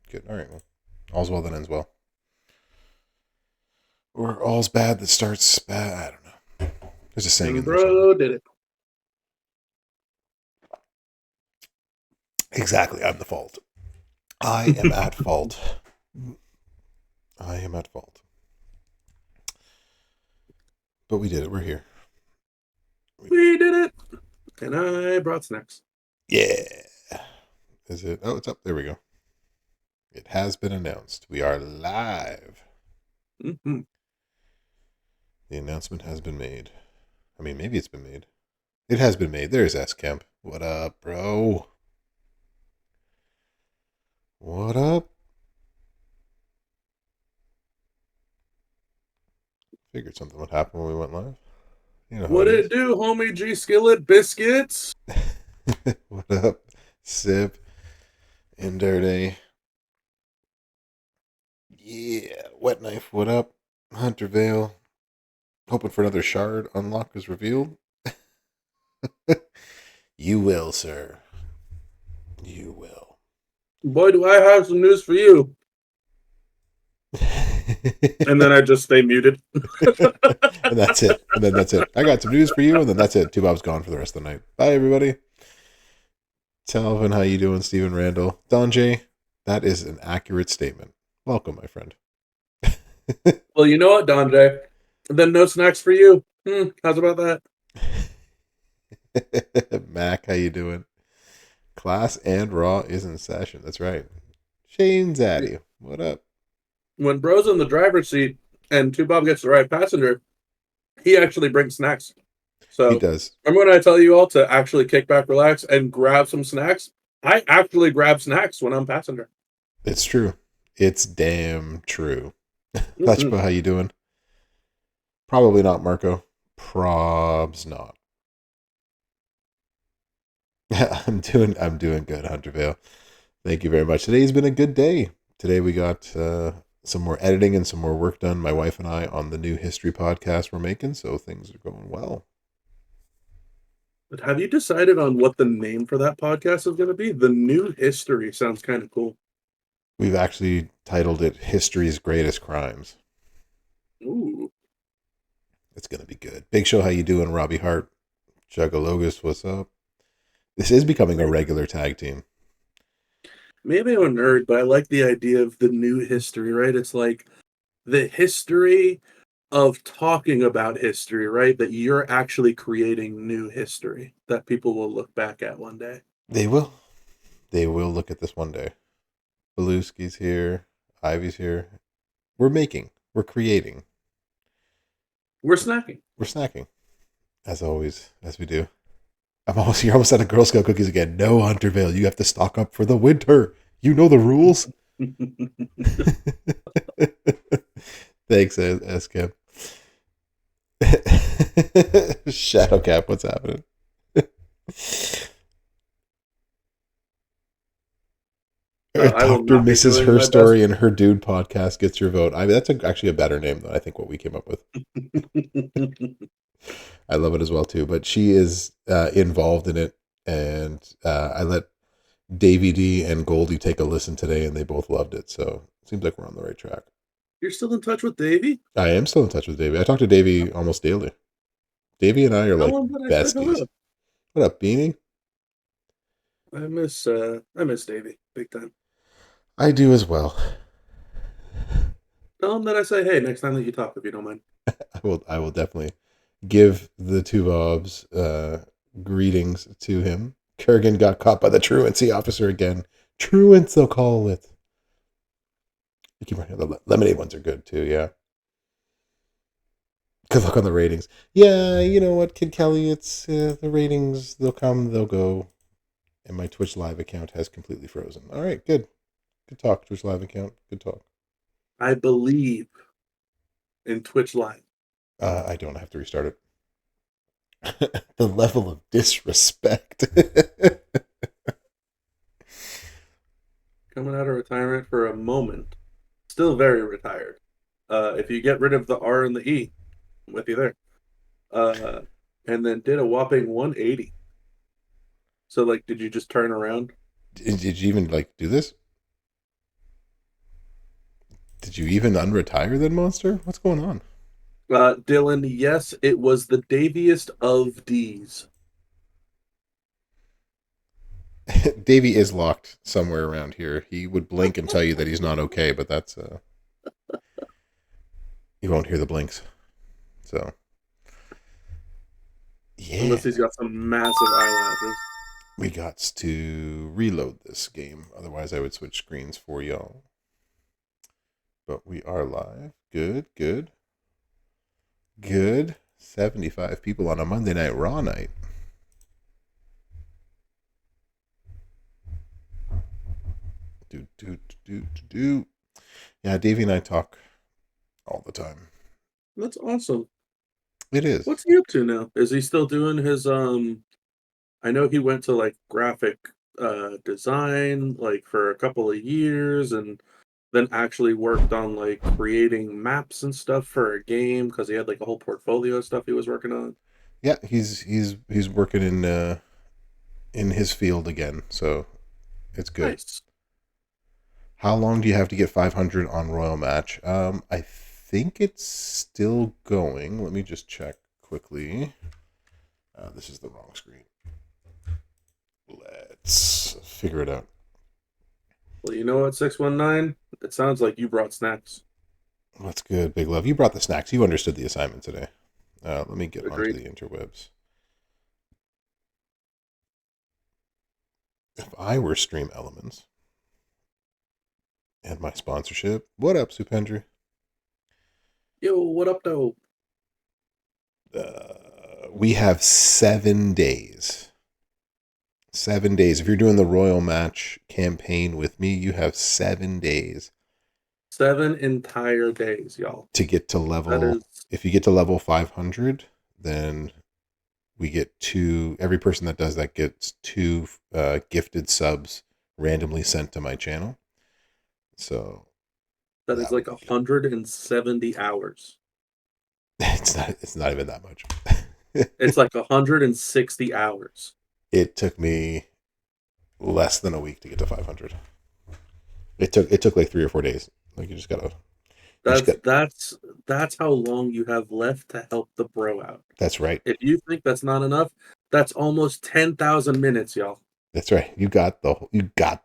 Good. All right. Well, all's well that ends well. Or all's bad that starts bad. I don't know. There's a saying And in there somewhere. bro did it. Exactly. I'm the fault. I am at fault. I am at fault. But we did it. We're here. We did it. And I brought snacks. Yeah. Is it? Oh, it's up. There we go. It has been announced. We are live. Mm-hmm. The announcement has been made. I mean, maybe it's been made. It has been made. There's S Kemp. What up, bro? What up? Figured something would happen when we went live. You know how What it it do, homie G Skillet Biscuits? is. What up, Sip and Dirty? Yeah, Wet Knife. What up, Hunter Vale? Hoping for another shard unlock is revealed. You will, sir. You will. Boy, do I have some news for you. And then I just stay muted. And that's it. And then that's it. I got some news for you, and then that's it. Two Bob's gone for the rest of the night. Bye, everybody. Talvin, how you doing? Stephen Randall. Don J, that is an accurate statement. Welcome, my friend. Well, you know what, Don J? Then no snacks for you. How's about that? Mac, how you doing? Class and Raw is in session. That's right. Shane Zaddy, what up? When bro's in the driver's seat and Two Bob gets the right passenger, he actually brings snacks. He So does. remember when I tell you all to actually kick back, relax, and grab some snacks? I actually grab snacks when I'm passenger. It's true. It's damn true. Mm-hmm. Touchba, how you doing? Probably not, Marco. Probs not. I'm doing good, Hunter Vale. Thank you very much. Today's been a good day. Today we got some more editing and some more work done, my wife and I, on the new history podcast we're making, so things are going well. But have you decided on what the name for that podcast is going to be? The New History sounds kind of cool. We've actually titled it History's Greatest Crimes. Ooh. It's going to be good. Big Show, how you doing? Robbie Hart. Juggalogus, what's up? This is becoming a regular tag team. Maybe I'm a nerd, but I like the idea of the new history, right? It's like the history of talking about history, right? That you're actually creating new history that people will look back at one day. They will. They will look at this one day. Beluski's here. Ivy's here. We're making. We're creating. We're snacking. We're snacking. As always, as we do. You're almost out of Girl Scout cookies again. No, Hunter Vale, you have to stock up for the winter. You know the rules. Thanks, SCAP. Shadowcap, what's happening? Doctor Mrs. Her Story and Her Dude podcast gets your vote. I mean, that's actually a better name than I think what we came up with. I love it as well too. But she is involved in it, and I let Davey D and Goldie take a listen today, and they both loved it. So it seems like we're on the right track. You're still in touch with Davey? I am still in touch with Davey. I talk to Davey almost daily. Davey and I are like besties. What up, Beanie? I miss Davey big time. I do as well. Tell him that I say hey next time that you talk, if you don't mind. I will definitely give the two Bobs greetings to him. Kurgan got caught by the truancy officer again. Truants, they'll call it. You keep running. The lemonade ones are good too, yeah. Good luck on the ratings. Yeah, you know what, Kid Kelly, it's the ratings, they'll come, they'll go. And my Twitch Live account has completely frozen. All right, good. Good talk, Twitch Live account. Good talk. I believe in Twitch Live. I don't have to restart it. The level of disrespect. Coming out of retirement for a moment. Still very retired. If you get rid of the R and the E, I'm with you there. And then did a whopping 180. So, like, did you just turn around? Did you even, like, do this? you even unretire then, Monster? What's going on? Dylan, yes, it was the Daviest of D's. Davy is locked somewhere around here. He would blink and tell you that he's not okay, but that's you won't hear the blinks. So yeah, Unless he's got some massive eyelashes. we got to reload this game. Otherwise, I would switch screens for y'all. But we are live. Good, good, good. 75 people on a Monday Night Raw night. Do. Yeah, Davey and I talk all the time. That's awesome. It is. What's he up to now? Is he still doing his I know he went to like graphic design like for a couple of years and then actually worked on like creating maps and stuff for a game because he had like a whole portfolio of stuff he was working on. Yeah, he's working in his field again, so it's good. Nice. How long do you have to get 500 on Royal Match? I think it's still going. Let me just check quickly. This is the wrong screen. Let's figure it out. Well, you know what, 619? It sounds like you brought snacks. That's good, Big Love. You brought the snacks. You understood the assignment today. Let me get onto Agreed. the interwebs. If I were Stream Elements and my sponsorship, what up, Supendry? Yo, what up, though? We have 7 days. 7 days. If you're doing the Royal Match campaign with me, you have 7 days 7 entire days, y'all. to get to That level. is If you get to level 500, then we get two. Every person that does that gets 2 gifted subs randomly sent to my channel. So that is that would like be good. 170 hours. It's not even that much. It's like 160 hours. It took me less than a week to get to 500. It took like 3 or 4 days. Like you just That's got. that's that's how long you have left to help the bro out. That's right. If you think that's not enough, that's almost 10,000 minutes, y'all. That's right. You got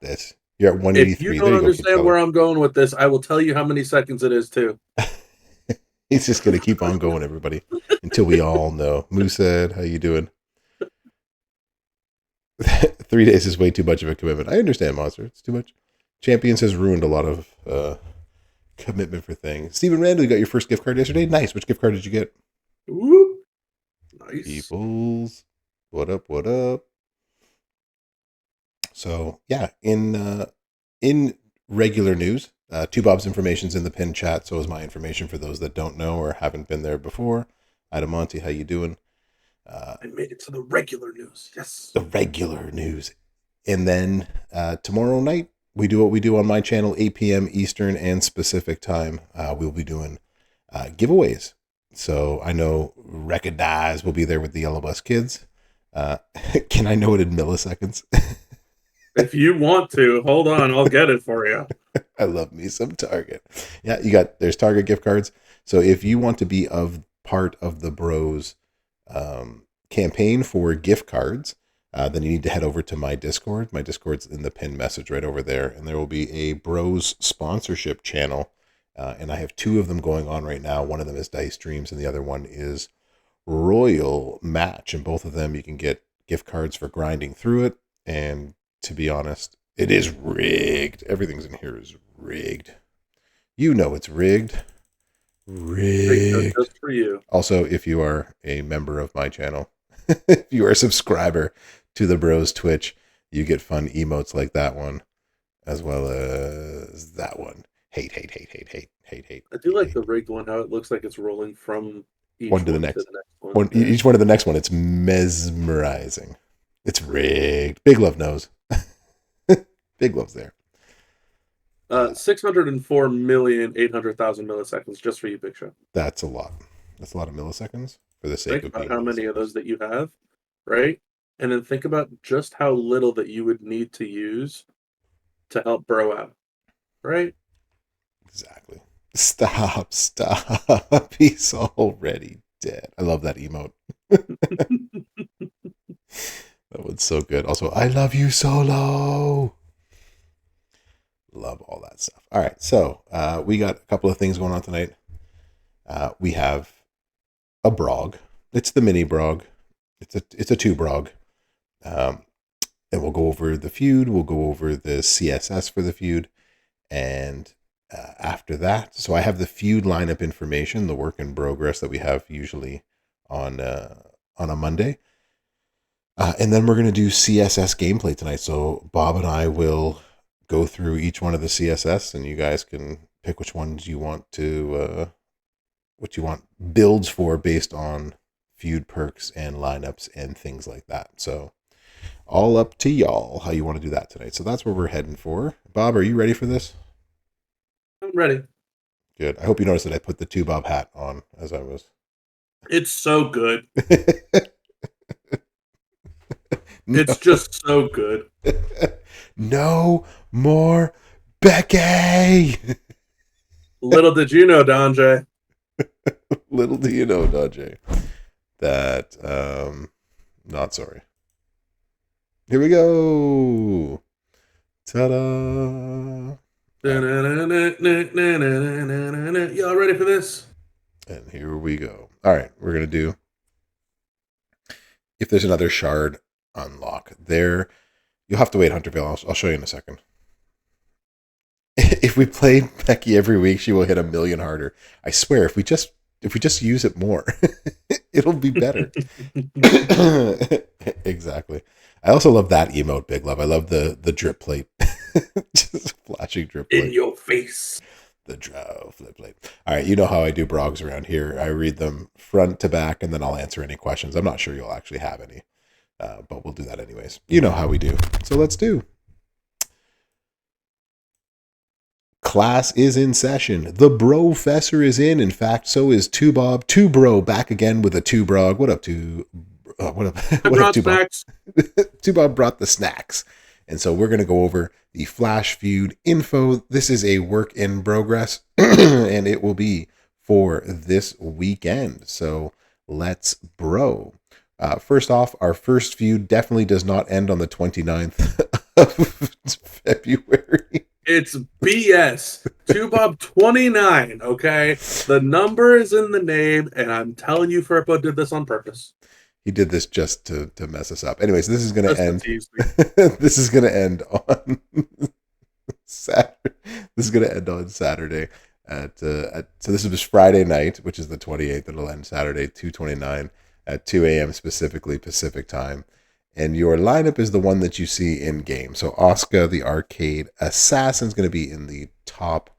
this. You're at If you 183. There don't you go, Kid understand Color. where I'm going with this, I will tell you how many seconds it is too. He's just gonna keep on going, everybody, until we all know. Moosehead, how you doing? 3 days is way too much of a commitment. I understand, Monster. It's too much. Champions has ruined a lot of commitment for things. Stephen Randall, you got your first gift card yesterday. Nice. Which gift card did you get? Whoop. Nice. Peoples. What up? What up? So yeah, in regular news, Two Bob's information's in the pin chat. So is my information for those that don't know or haven't been there before. Adamonte, how you doing? I made it to the regular news. Yes. The regular news, and then tomorrow night we do what we do on my channel, 8 p.m. Eastern and Pacific time. We'll be doing giveaways. So I know Recognize will be there with the Yellow Bus Kids. Can I know it in milliseconds? If you want to, hold on, I'll get it for you. I love me some Target. Yeah, there's Target gift cards. So if you want to be part of the Bros campaign for gift cards, then you need to head over to my Discord. My Discord's in the pinned message right over there, and there will be a Bros sponsorship channel, and I have 2 of them going on right now. One of them is Dice Dreams, and the other one is Royal Match, and both of them you can get gift cards for grinding through it. And to be honest, it is rigged. Everything's in here is rigged. You know it's rigged. Rigged. Just for you. Also, if you are a member of my channel, if you are a subscriber to the Bros Twitch, you get fun emotes like that one, as well as that one. Hate. I do like the rigged one, how it looks like it's rolling from each One to the one to next. the next one. Each one to the next one. It's mesmerizing. It's rigged. Big Love knows. Big Love's there. 604,800,000 milliseconds just for you, Big Show. That's a lot. That's a lot of milliseconds for the sake Think of about being how many of those that you have, right? And then think about just how little that you would need to use to help bro out, right? Exactly. Stop. He's already dead. I love that emote. That one's so good. Also, I love you, Solo. Love all that stuff. All right, so we got a couple of things going on tonight. We have a brog. It's the mini brog. It's a two brog. Um, and we'll go over the feud. We'll go over the CSS for the feud, and after that, so I have the feud lineup information, the work in progress that we have usually on a Monday, and then we're going to do CSS gameplay tonight. So Bob and I will go through each one of the CSS, and you guys can pick which ones you want to what you want builds for based on feud perks and lineups and things like that. So all up to y'all how you want to do that tonight. So that's where we're heading for. Bob, are you ready for this? I'm ready. Good. I hope you noticed that I put the two Bob hat on as I was. It's so good. No. It's just so good. No more Becky. Little did you know, Donjay. Little do you know, Dodge, that not sorry. Here we go. Ta-da. Y'all ready for this? And here we go. All right, we're going to do, if there's another shard unlock there, you'll have to wait, Hunterville. I'll show you in a second. If we play Becky every week, she will hit 1,000,000 harder. I swear, if we just use it more, it'll be better. Exactly. I also love that emote, Big Love. I love the drip plate. Just flashing drip plate. In your face. The flip plate. All right, you know how I do brogs around here. I read them front to back, and then I'll answer any questions. I'm not sure you'll actually have any, but we'll do that anyways. You know how we do. So let's do. Class is in session. The Brofessor is in. In fact, so is Two Bob. Two Bro back again with a Two Brog. What up, Two? What up? What up, Two Bob? Two Bob brought the snacks. And so we're going to go over the Flash Feud info. This is a work in progress, and it will be for this weekend. So let's bro. First off, our first feud definitely does not end on the 29th of February. It's BS. 2Bob29, okay? The number is in the name, and I'm telling you, Furpo did this on purpose. He did this just to mess us up. Anyways, this is going to end. This is going to end on Saturday. This is going to end on Saturday so this is Friday night, which is the 28th. It'll end Saturday 2/29 at 2 a.m. specifically Pacific time. And your lineup is the one that you see in game. So Oscar, the arcade assassin, is going to be in the top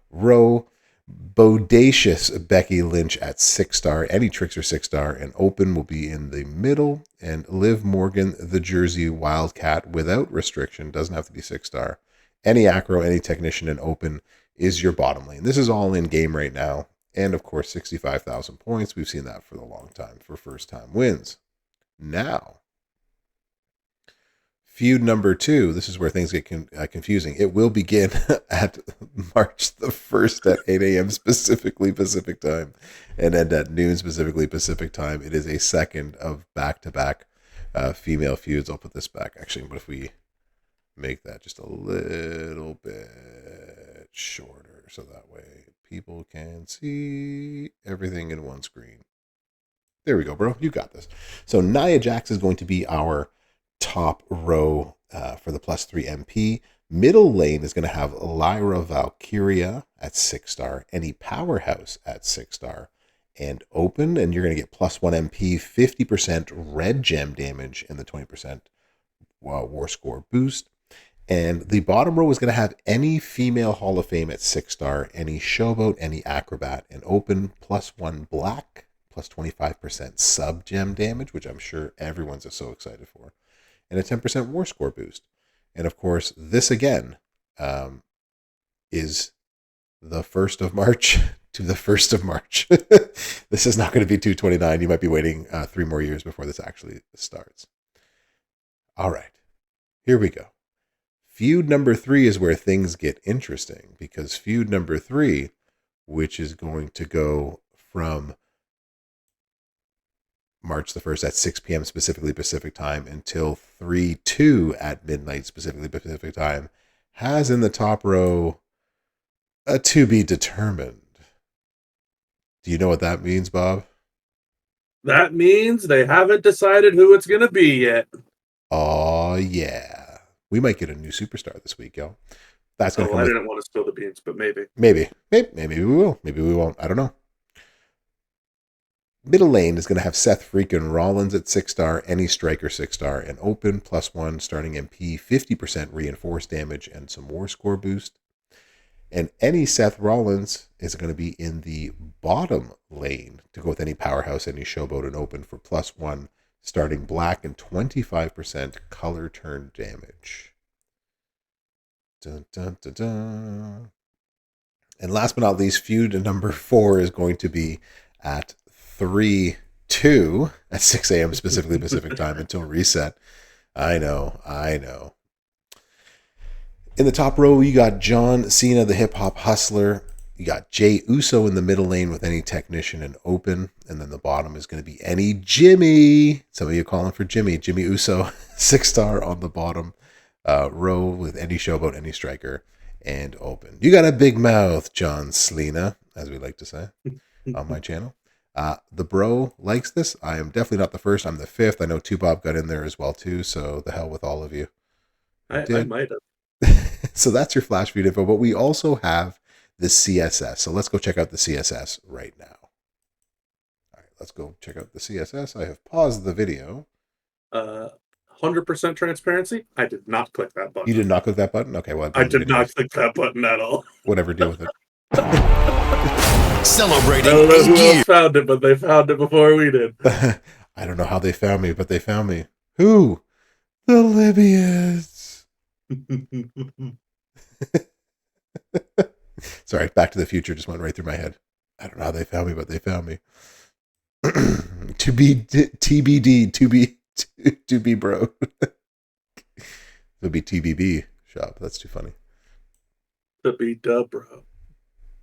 row. Bodacious Becky Lynch at 6-star. Any Trickster 6-star and open will be in the middle. And Liv Morgan, the Jersey Wildcat, without restriction, doesn't have to be 6-star. Any acro, any technician and open is your bottom lane. This is all in game right now. And of course, 65,000 points. We've seen that for a long time for first time wins. Now, feud number 2, this is where things get confusing. It will begin at March the 1st at 8 a.m. specifically Pacific time and end at noon specifically Pacific time. It is a second of back-to-back female feuds. I'll put this back, actually, but if we make that just a little bit shorter so that way people can see everything in one screen. There we go, bro. You got this. So Nia Jax is going to be our top row for the +3 MP. Middle lane is going to have Lyra Valkyria at 6-star, any Powerhouse at 6-star, and open, and you're going to get +1 MP, 50% red gem damage, and the 20% war score boost. And the bottom row is going to have any female Hall of Fame at 6-star, any Showboat, any Acrobat, and open, +1 black, +25% sub gem damage, which I'm sure everyone's so excited for, and a 10% war score boost. And of course, this again is the 1st of March to the 1st of March. This is not going to be 2/29. You might be waiting 3 more years before this actually starts. All right, here we go. Feud number 3 is where things get interesting, because feud number 3 which is going to go from March the 1st at 6 p.m. specifically Pacific time until 3/2 at midnight specifically Pacific time, has in the top row a to be determined. Do you know what that means, Bob? That means they haven't decided who it's going to be yet. Oh, yeah. We might get a new superstar this week, yo. That's going to come I with... didn't want to spill the beans, but maybe. Maybe we will. Maybe we won't. I don't know. Middle lane is going to have Seth freaking Rollins at 6-star, any striker 6-star, and open +1 starting MP, 50% reinforced damage, and some war score boost. And any Seth Rollins is going to be in the bottom lane to go with any powerhouse, any showboat, and open for +1 starting black and 25% color turn damage. Dun, dun, dun, dun. And last but not least, feud number 4 is going to be at 3/2 at 6 a.m. specifically Pacific time until reset. I know. In the top row, you got John Cena, the hip hop hustler. You got Jey Uso in the middle lane with any technician and open. And then the bottom is going to be any Jimmy. Some of you calling for Jimmy Uso, 6-star on the bottom row with any showboat, any striker, and open. You got a big mouth, John Cena, as we like to say on my channel. The bro likes this. I am definitely not the first. I'm the 5th. I know 2Bob got in there as well, too. So the hell with all of you. I might have. So that's your flash feed info. But we also have the CSS. So let's go check out the CSS right now. All right, let's go check out the CSS. I have paused the video. 100% transparency? I did not click that button. You did not click that button? Okay, well, I did not click that button at all. Whatever, deal with it. Celebrating. I don't know who else found it, but they found it before we did. I don't know how they found me, but they found me. Who? The Libyans. Sorry, Back to the Future just went right through my head. I don't know how they found me, but they found me. To be TBD, to be bro. It'll be TBB shop. That's too funny. To be dub, bro.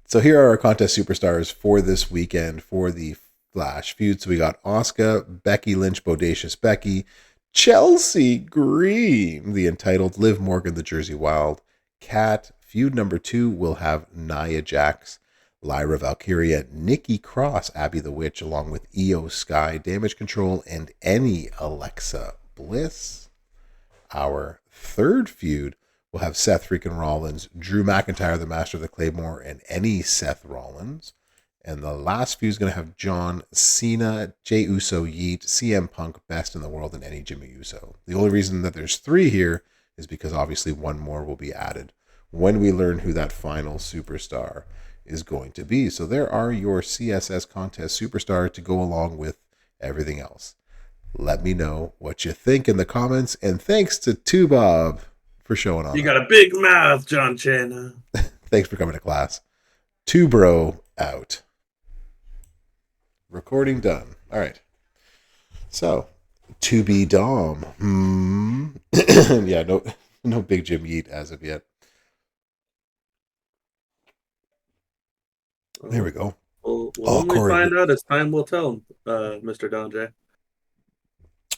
So here are our contest superstars for this weekend for the Flash feud. So we got Asuka, Becky Lynch, Bodacious Becky, Chelsea Green, the entitled, Liv Morgan, the Jersey Wild, Kat. Feud number 2 will have Nia Jax, Lyra Valkyria, Nikki Cross, Abby the Witch, along with Io Sky, Damage Control, and any Alexa Bliss. Our third feud will have Seth freaking Rollins, Drew McIntyre, the Master of the Claymore, and any Seth Rollins. And the last feud is going to have John Cena, Jey Uso, Yeet, CM Punk, Best in the World, and any Jimmy Uso. The only reason that there's 3 here is because obviously one more will be added when we learn who that final superstar is going to be. So there are your CSS contest superstar to go along with everything else. Let me know what you think in the comments. And thanks to 2Bob for showing on. You got a big mouth, John Cena. Thanks for coming to class. 2Bro out. Recording done. All right. So, to be Dom. Yeah, no Big Jim Yeet as of yet. There we go. Well, when Corey, we find out, it's time we'll tell him, Mr. Don J.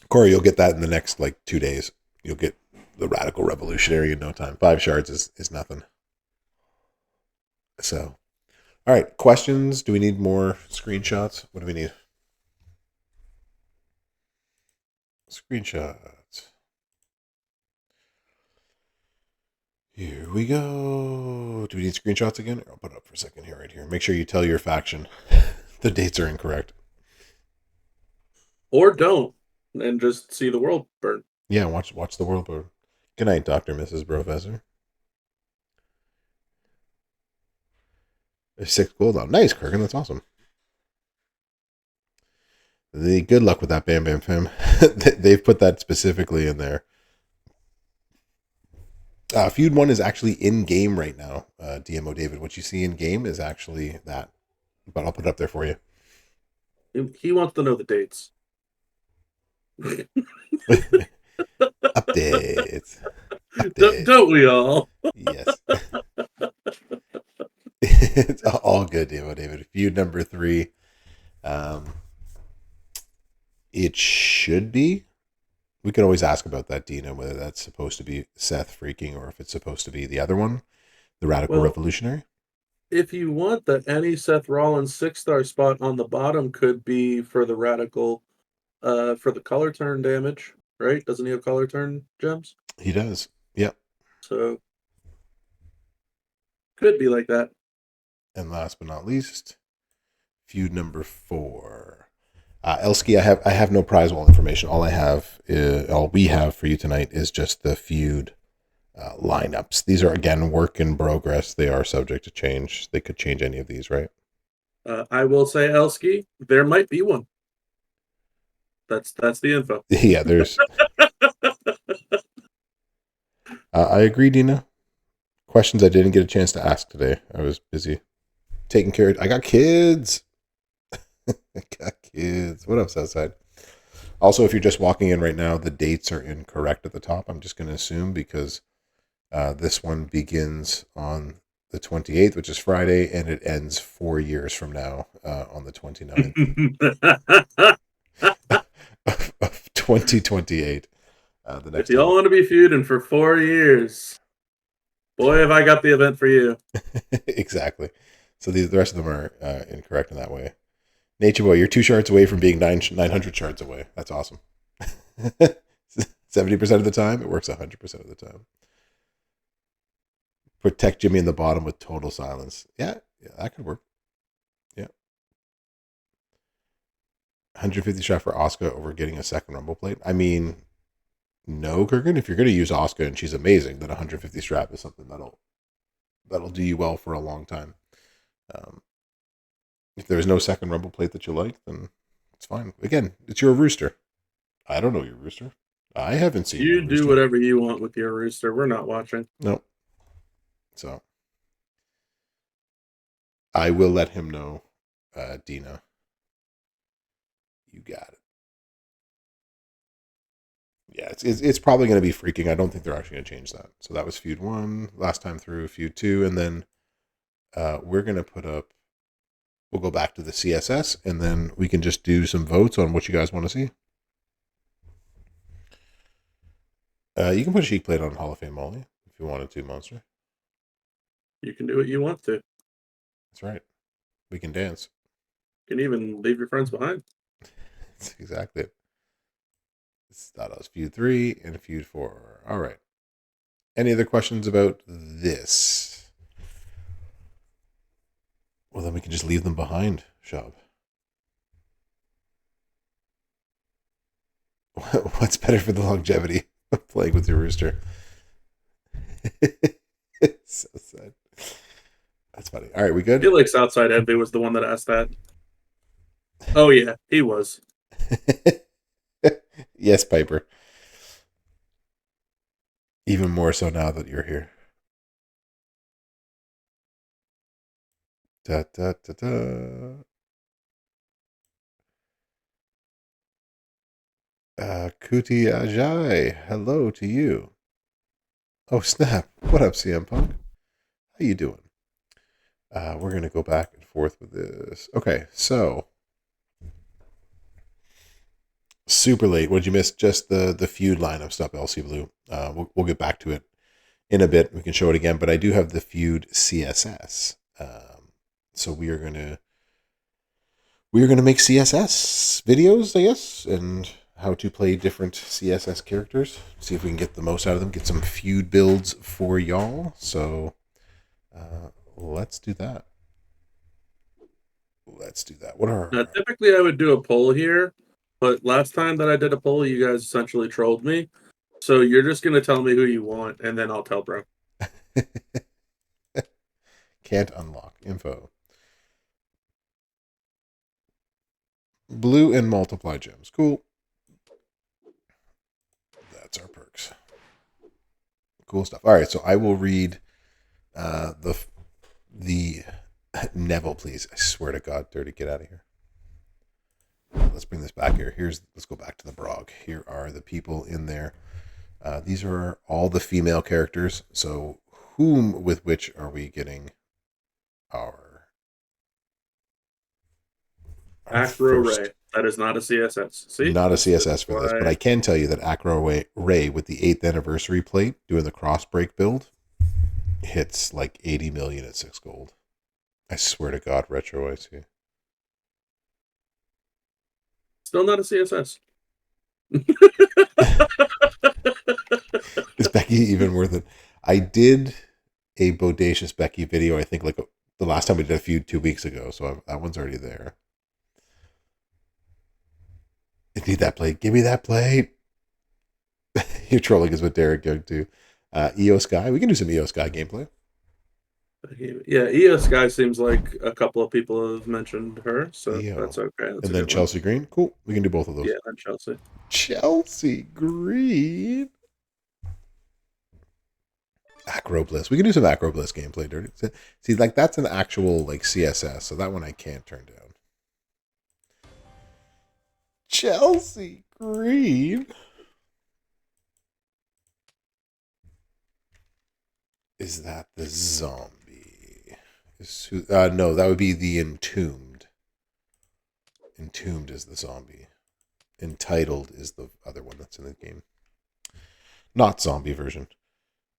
Corey, you'll get that in the next 2 days. You'll get the Radical Revolutionary in no time. 5 shards is nothing. So, all right. Questions? Do we need more screenshots? What do we need? Screenshots. Here we go. Do we need screenshots again? I'll put it up for a second here, right here. Make sure you tell your faction the dates are incorrect. Or don't, and just see the world burn. Yeah, watch the world burn. Good night, Dr. Mrs. Professor. There's 6 cooldown. Nice, Kurgan. That's awesome. Good luck with that, Bam Bam Fam. They've put that specifically in there. Feud 1 is actually in game right now. DMO David, what you see in game is actually that, but I'll put it up there for you. He wants to know the dates. Updates. Don't we all? Yes. It's all good, David. Feud number 3. Um, it should be. We could always ask about that, Dina, whether that's supposed to be Seth freaking or if it's supposed to be the other one, the Radical Well, Revolutionary. if you want that, any Seth Rollins 6-star spot on the bottom could be for the radical, for the color turn damage, right? Doesn't he have color turn gems? He does. Yep. So could be like that. And last but not least, feud number 4. Elsky, I have no prize wall information. All we have for you tonight is just the feud lineups. These are again work in progress. They are subject to change. They could change any of these, right? I will say, Elsky, there might be one. That's the info. Yeah, there's. I agree, Dina. Questions I didn't get a chance to ask today. I was busy taking care of. I got kids. I got kids. What else outside? Also, if you're just walking in right now, the dates are incorrect at the top. I'm just going to assume because this one begins on the 28th, which is Friday, and it ends 4 years from now on the 29th of 2028. The next If you all want to be feuding for 4 years, boy, have I got the event for you. Exactly. So the rest of them are incorrect in that way. Nature Boy, you're 2 shards away from being 900 shards away. That's awesome. 70% of the time, it works 100% of the time. Protect Jimmy in the bottom with total silence. Yeah, that could work. Yeah. 150 shot for Asuka over getting a second Rumble plate. I mean, no, Kurgan. If you're going to use Asuka and she's amazing, then 150 strap is something that'll do you well for a long time. If there's no second Rumble plate that you like, then it's fine. Again, it's your rooster. I don't know your rooster. I haven't seen You your do rooster. whatever you want with your rooster. We're not watching. Nope. So I will let him know, Dina. You got it. Yeah, it's probably going to be freaking. I don't think they're actually going to change that. So that was feud 1 last time through, feud 2, and then we're going to put up. We'll go back to the CSS, and then we can just do some votes on what you guys want to see. You can put a Sheik plate on Hall of Fame Molly if you wanted to, Monster. You can do what you want to. That's right. We can dance. You can even leave your friends behind. That's exactly it. That was feud 3 and feud 4. All right. Any other questions about this? Well, then we can just leave them behind, Shab. What's better for the longevity of playing with your rooster? It's so sad. That's funny. All right, we I good? feel like Southside Envy was the one that asked that. Oh, yeah, he was. Yes, Piper. Even more so now that you're here. Da, da, da, da. Kuti Ajay, hello to you. Oh, snap. What up, CM Punk? How you doing? We're going to go back and forth with this. Okay, so super late. What did you miss? Just the feud lineup stuff, LC Blue. We'll get back to it in a bit. We can show it again, but I do have the feud CSS. So we are gonna make CSS videos, I guess, and how to play different CSS characters. See if we can get the most out of them. Get some feud builds for y'all. So let's do that. What are Typically, I would do a poll here, but last time that I did a poll, you guys essentially trolled me. So you're just going to tell me who you want, and then I'll tell bro. Can't unlock info. Blue and multiply gems. Cool. That's our perks. Cool stuff. All right, so I will read the Neville, please. I swear to God, Dirty, get out of here. Let's bring this back here. Let's go back to the Brog. Here are the people in there. These are all the female characters. So whom with which are we getting our Acro first. Ray. That is not a CSS. See, Not a this CSS is for this, but why. I can tell you that Ray with the 8th anniversary plate doing the cross break build hits like 80 million at 6 gold. I swear to God, Retro IC. Still not a CSS. Is Becky even worth it? I did a bodacious Becky video, I think, like the last time we did a feud 2 weeks ago, so that one's already there. I need that plate. Give me that plate. You're trolling is what Derek did too. EO Sky. We can do some EO Sky gameplay. Yeah, EO Sky seems like a couple of people have mentioned her, so EO. that's okay. That's And a then good one. Chelsea Green. Cool. We can do both of those. Yeah, and Chelsea. Chelsea Green. Acro Bliss. We can do some Acro Bliss gameplay, Dirty. See, like that's an actual like CSS, so that one I can't turn down. Chelsea Green. Is that the zombie? No, that would be the entombed. Entombed is the zombie. Entitled is the other one that's in the game. Not zombie version.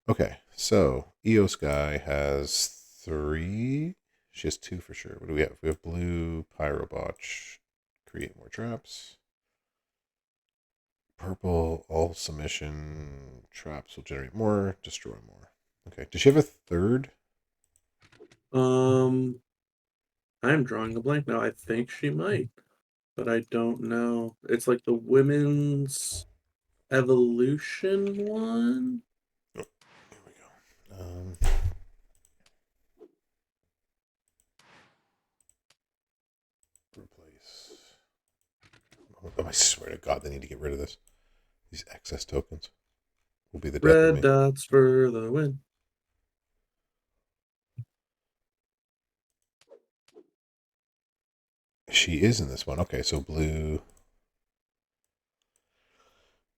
Okay, so EO Sky has 3. She has 2 for sure. What do we have? We have blue, Pyrobotch, create more traps. Purple, all submission, traps will generate more, destroy more. Okay, does she have a 3rd? Um, I'm drawing a blank now. I think she might, but I don't know. It's like the women's evolution one. Oh, here we go. Replace. Oh, I swear to God, they need to get rid of this. These excess tokens will be the death of Red me. dots for the win. She is in this one. Okay, so blue.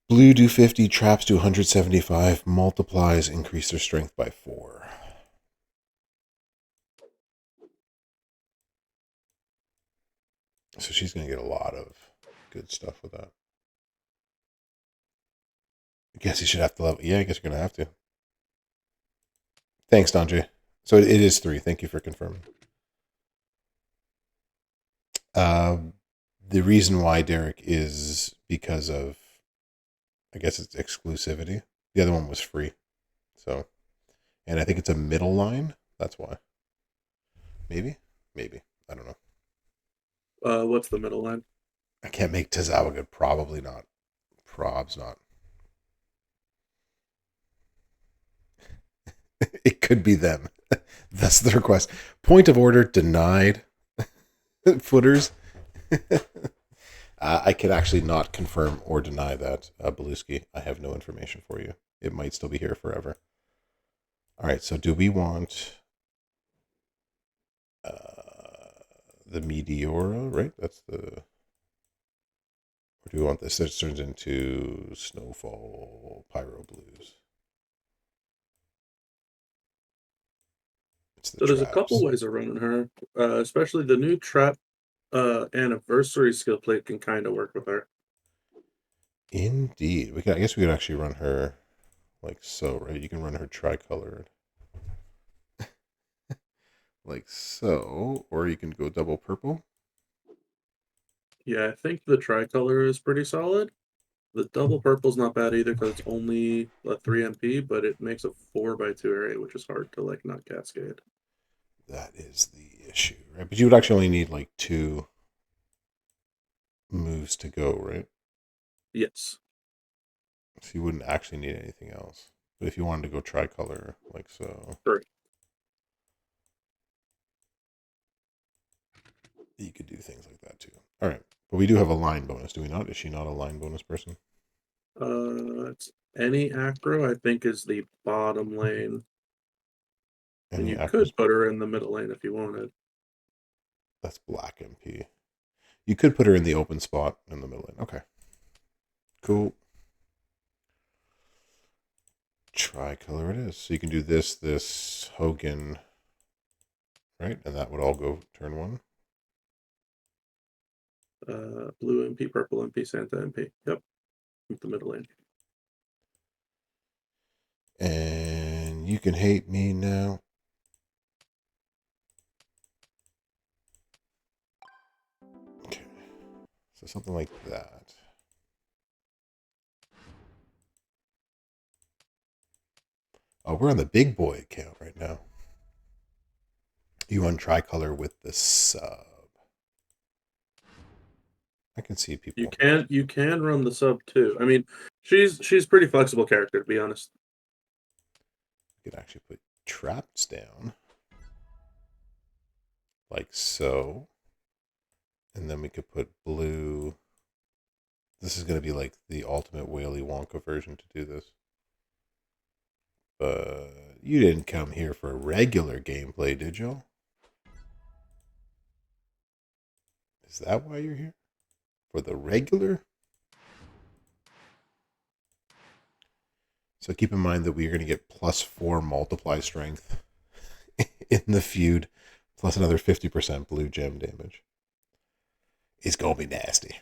Blue do 50, traps do 175, multiplies, increase their strength by 4. So she's going to get a lot of good stuff with that. I guess you should have to level. Yeah, I guess you're going to have to. Thanks, Dandre. So it is 3. Thank you for confirming. The reason why, Derek, is because of, I guess it's exclusivity. The other one was free. So, and I think it's a middle line. That's why. Maybe? Maybe. I don't know. What's the middle line? I can't make Tazawa good. Probably not. Probs not. It could be them. That's the request. Point of order denied. Footers. I can actually not confirm or deny that, Beluski. I have no information for you. It might still be here forever. All right, so do we want the Meteora, right? That's the... Or do we want this? This turns into Snowfall Pyro Blues. It's the So there's a couple traps. ways of running her, especially the new trap anniversary skill plate can kind of work with her. Indeed. I guess we could actually run her like so, right? You can run her tricolored like so, or you can go double purple. Yeah, I think the tricolor is pretty solid. The double purple's not bad either because it's only a 3 MP, but it makes a 4x2 area, which is hard to like not cascade. That is the issue, right? But you would actually only need like 2 moves to go, right? Yes. So you wouldn't actually need anything else. But if you wanted to go tricolor like so, Three. you could do things like that too. All right. But we do have a line bonus, do we not? Is she not a line bonus person? It's any acro, I think, is the bottom lane. And Any you actress? could put her in the middle lane if you wanted. That's black MP. You could put her in the open spot in the middle lane. Okay. Cool. Tricolor it is. So you can do this, Hogan, right? And that would all go turn 1. Blue MP, purple MP, Santa MP. Yep, with the middle lane. And you can hate me now. Okay. So something like that. Oh, we're on the big boy account right now. You on tricolor with the sub. I can see people. You can run the sub too. I mean, she's pretty flexible character, to be honest. You can actually put traps down. Like so. And then we could put blue. This is going to be like the ultimate Willy Wonka version to do this. But you didn't come here for regular gameplay, did you? Is that why you're here? For the regular? So keep in mind that we are going to get +4 multiply strength in the feud, plus another 50% blue gem damage. It's going to be nasty.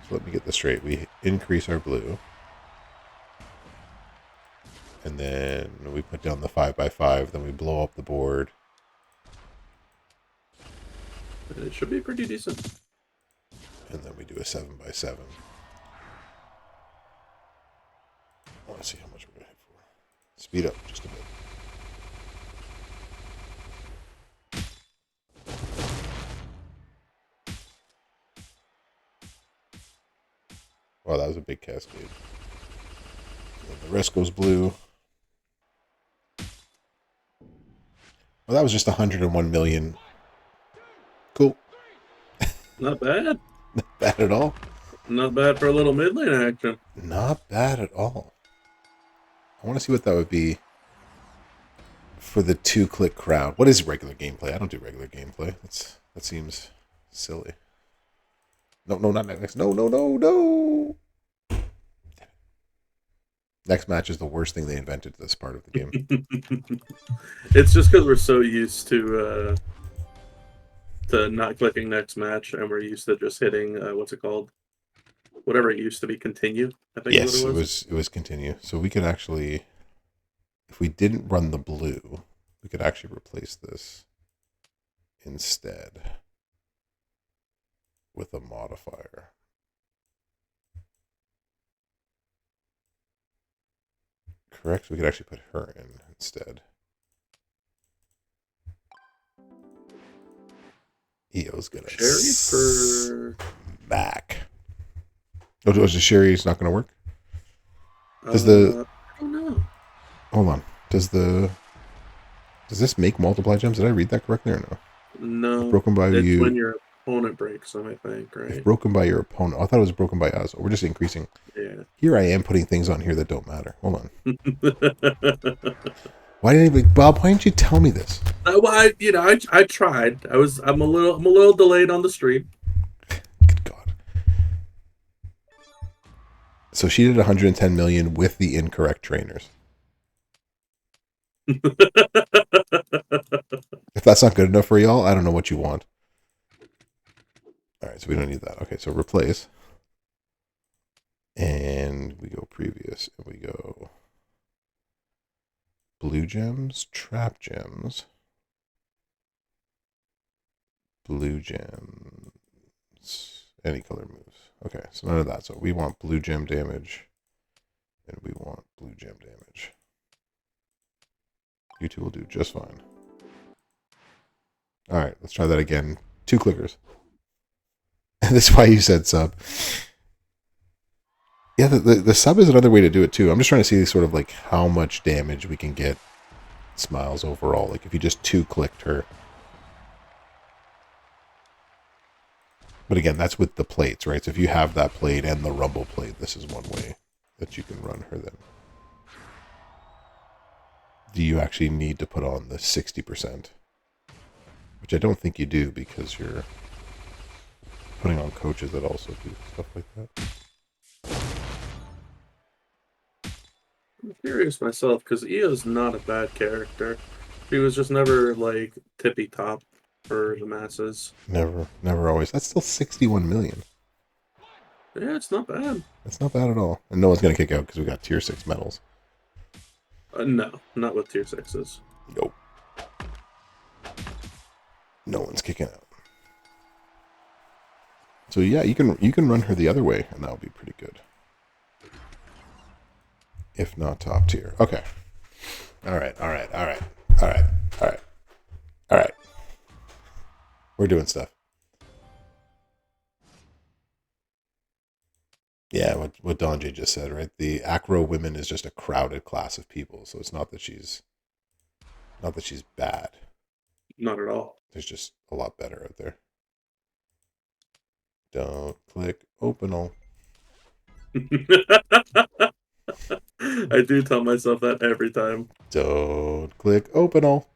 So let me get this straight. We increase our blue. And then we put down the 5x5. Then we blow up the board. It should be pretty decent. And then we do a 7x7. I want to see how much we're going to hit for. Speed up just a bit. Wow, that was a big cascade. And the rest goes blue. Well, that was just 101 million. Cool. Not bad. Not bad at all. Not bad for a little mid lane action. Not bad at all. I want to see what that would be for the 2-click crowd. What is regular gameplay? I don't do regular gameplay. That seems silly. No, not next. No. Next match is the worst thing they invented this part of the game. It's just because we're so used to not clicking next match, and we're used to just hitting what's it called? Whatever it used to be, continue. I think Yes, is what it was. it was continue. So we could actually, if we didn't run the blue, we could actually replace this instead with a modifier. Correct? We could actually put her in instead. EO's gonna Sherry for back. Oh, was the Sherry's not gonna work? Does I don't know. Hold on. Does this make multiply gems? Did I read that correctly or no? No. If broken by it's you. when your opponent breaks them, I think, right? If broken by your opponent. Oh, I thought it was broken by us. We're just increasing. Yeah. Here I am putting things on here that don't matter. Hold on. Why didn't anybody, Bob? Why didn't you tell me this? Well, I tried. I'm a little delayed on the stream. Good God. So she did 110 million with the incorrect trainers. If that's not good enough for y'all, I don't know what you want. All right, so we don't need that. Okay, so replace. And we go previous, and we go blue gems, trap gems, blue gems, any color moves. Okay, so none of that. So we want blue gem damage, and we want blue gem damage. You two will do just fine. All right, let's try that again. 2 clickers. That's why you said sub. Yeah, the sub is another way to do it too. I'm just trying to see sort of like how much damage we can get Smiles overall. Like if you just 2-clicked her. But again, that's with the plates, right? So if you have that plate and the rumble plate, this is one way that you can run her then. Do you actually need to put on the 60%? Which I don't think you do because you're putting on coaches that also do stuff like that. I'm curious myself because Io's not a bad character. She was just never like tippy top for the masses. Never always. That's still 61 million. Yeah, it's not bad. That's not bad at all. And no one's going to kick out because we got tier 6 medals. No, not with tier sixes. Nope. No one's kicking out. So yeah, you can run her the other way, and that'll be pretty good. If not top tier. Okay. All right. We're doing stuff. Yeah, what Don J just said, right? The acro women is just a crowded class of people, so it's not that she's bad. Not at all. There's just a lot better out there. Don't click open all. I do tell myself that every time. Don't click open all.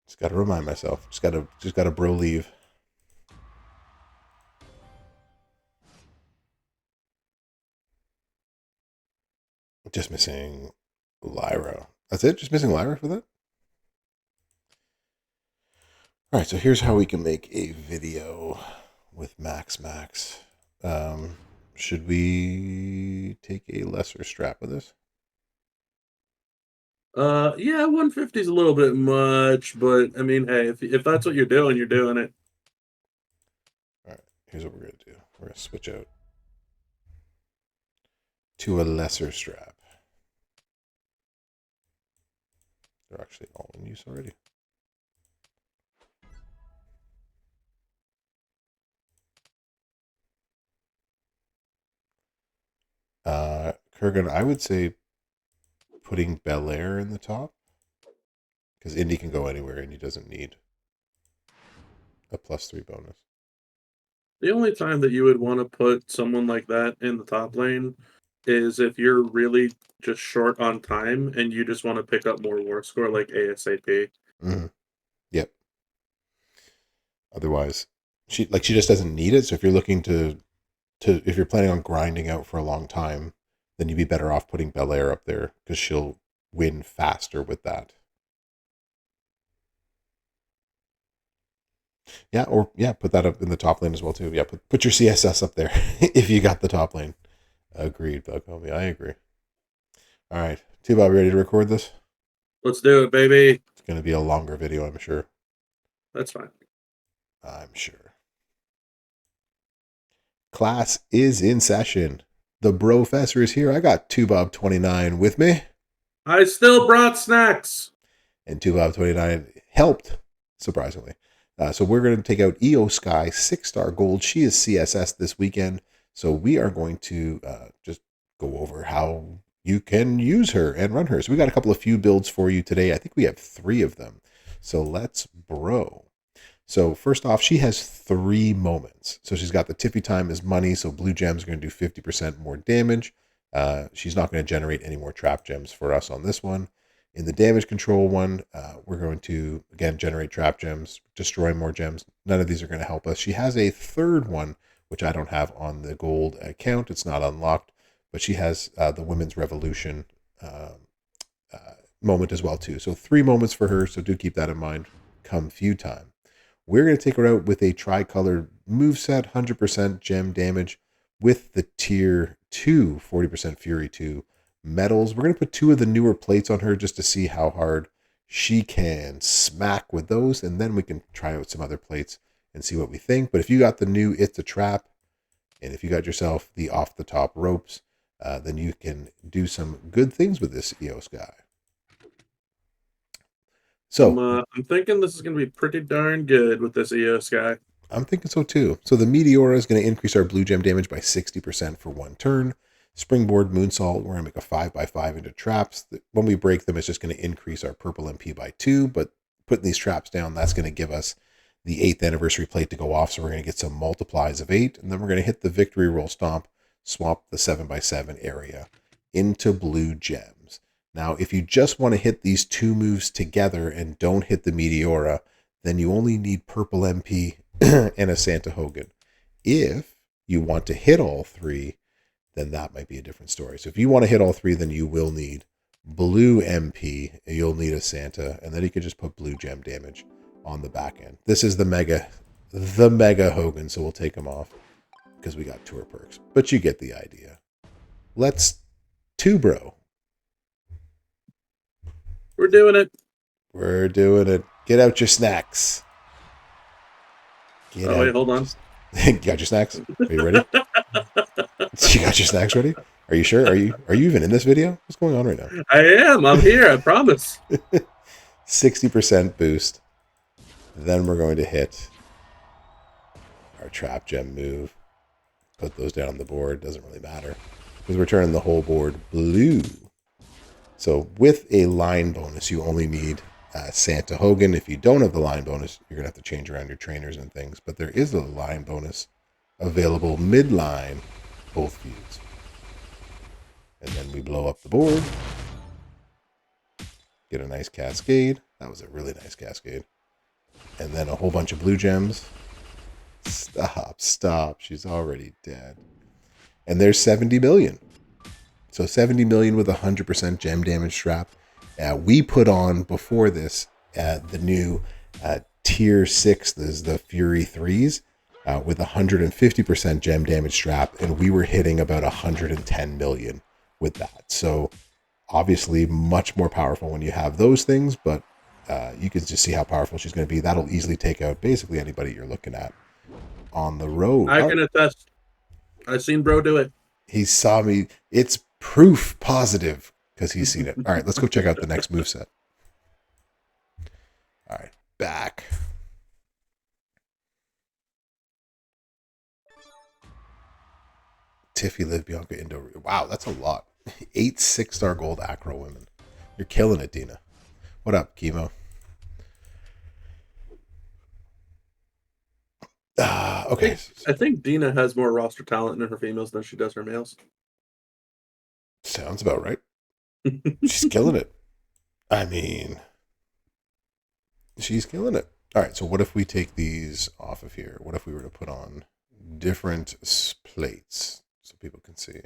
Just gotta remind myself. Just gotta bro leave. Just missing Lyra. That's it? Just missing Lyra for that? Alright, so here's how we can make a video with Max. Should we take a lesser strap with this? Yeah, 150 is a little bit much, but I mean, hey, if that's what you're doing it. Alright, here's what we're gonna do. We're gonna switch out to a lesser strap. They're actually all in use already. Kurgan, I would say putting Belair in the top, because Indy can go anywhere and he doesn't need a +3 bonus. The only time that you would want to put someone like that in the top lane is if you're really just short on time and you just want to pick up more war score like ASAP. Mm-hmm. Yep. Otherwise, she just doesn't need it. So if you're looking to if you're planning on grinding out for a long time, then you'd be better off putting Belair up there because she'll win faster with that. Yeah, or yeah, put that up in the top lane as well too. Yeah, put your CSS up there if you got the top lane. Agreed, Bug Homie. I agree. All right, T-Bob, ready to record this? Let's do it, baby. It's going to be a longer video, I'm sure. That's fine. I'm sure. Class is in session. The Brofessor is here. I got Tubob29 with me. I still brought snacks. And Tubob29 helped, surprisingly. So we're going to take out EO Sky, 6-star gold. She is CSS this weekend. So we are going to just go over how you can use her and run her. So we got a couple of few builds for you today. I think we have 3 of them. So let's bro. So first off, she has 3 moments. So she's got the Tippy Time is money. So blue gems are going to do 50% more damage. She's not going to generate any more trap gems for us on this one. In the damage control one, we're going to, again, generate trap gems, destroy more gems. None of these are going to help us. She has a third one, which I don't have on the gold account. It's not unlocked, but she has the Women's Revolution moment as well, too. So 3 moments for her, so do keep that in mind come few time. We're going to take her out with a tri-colored moveset, 100% gem damage with the tier 2, 40% Fury 2 medals. We're going to put 2 of the newer plates on her just to see how hard she can smack with those, and then we can try out some other plates and see what we think. But if you got the new It's a Trap, and if you got yourself the Off the Top ropes, then you can do some good things with this EOS guy. So I'm thinking this is going to be pretty darn good with this EOS guy. I'm thinking so too. So the Meteora is going to increase our blue gem damage by 60% for 1 turn. Springboard Moonsault, we're going to make a 5x5 into traps. When we break them, it's just going to increase our purple MP by 2, but putting these traps down, that's going to give us the 8th anniversary plate to go off, so we're going to get some multiplies of 8, and then we're going to hit the Victory Roll Stomp, swap the 7x7 area into blue gems. Now, if you just want to hit these 2 moves together and don't hit the Meteora, then you only need purple MP and a Santa Hogan. If you want to hit all 3, then that might be a different story. So if you want to hit all 3, then you will need blue MP, you'll need a Santa, and then you can just put blue gem damage on the back end. This is the mega Hogan, so we'll take him off because we got tour perks. But you get the idea. Let's bro. We're doing it. We're doing it. Get out your snacks. Get Oh out. wait, hold on. You got your snacks? Are you ready? You got your snacks ready? Are you sure? Are you even in this video? What's going on right now? I am. I'm here. I promise. 60% boost. Then we're going to hit our trap gem move. Put those down on the board. Doesn't really matter because we're turning the whole board blue. So with a line bonus, you only need Santa Hogan. If you don't have the line bonus, you're going to have to change around your trainers and things. But there is a line bonus available mid-line, both feuds. And then we blow up the board. Get a nice cascade. That was a really nice cascade. And then a whole bunch of blue gems. Stop. She's already dead. And there's 70 million. So 70 million with 100% gem damage strap. We put on before this the new tier 6, the Fury 3s, with 150% gem damage strap, and we were hitting about 110 million with that. So obviously much more powerful when you have those things, but you can just see how powerful she's going to be. That'll easily take out basically anybody you're looking at on the road. I can attest. I've seen bro do it. He saw me. It's proof positive because he's seen it. All right, let's go check out the next moveset. All right, back. Tiffy, Liv, Bianca, Indo. Wow, that's a lot. 8 6-star gold acro women. You're killing it, Dina. What up, Chemo? Okay. I think Dina has more roster talent in her females than she does her males. Sounds about right. She's killing it. I mean, she's killing it. All right, so what if we take these off of here? What if we were to put on different plates so people can see?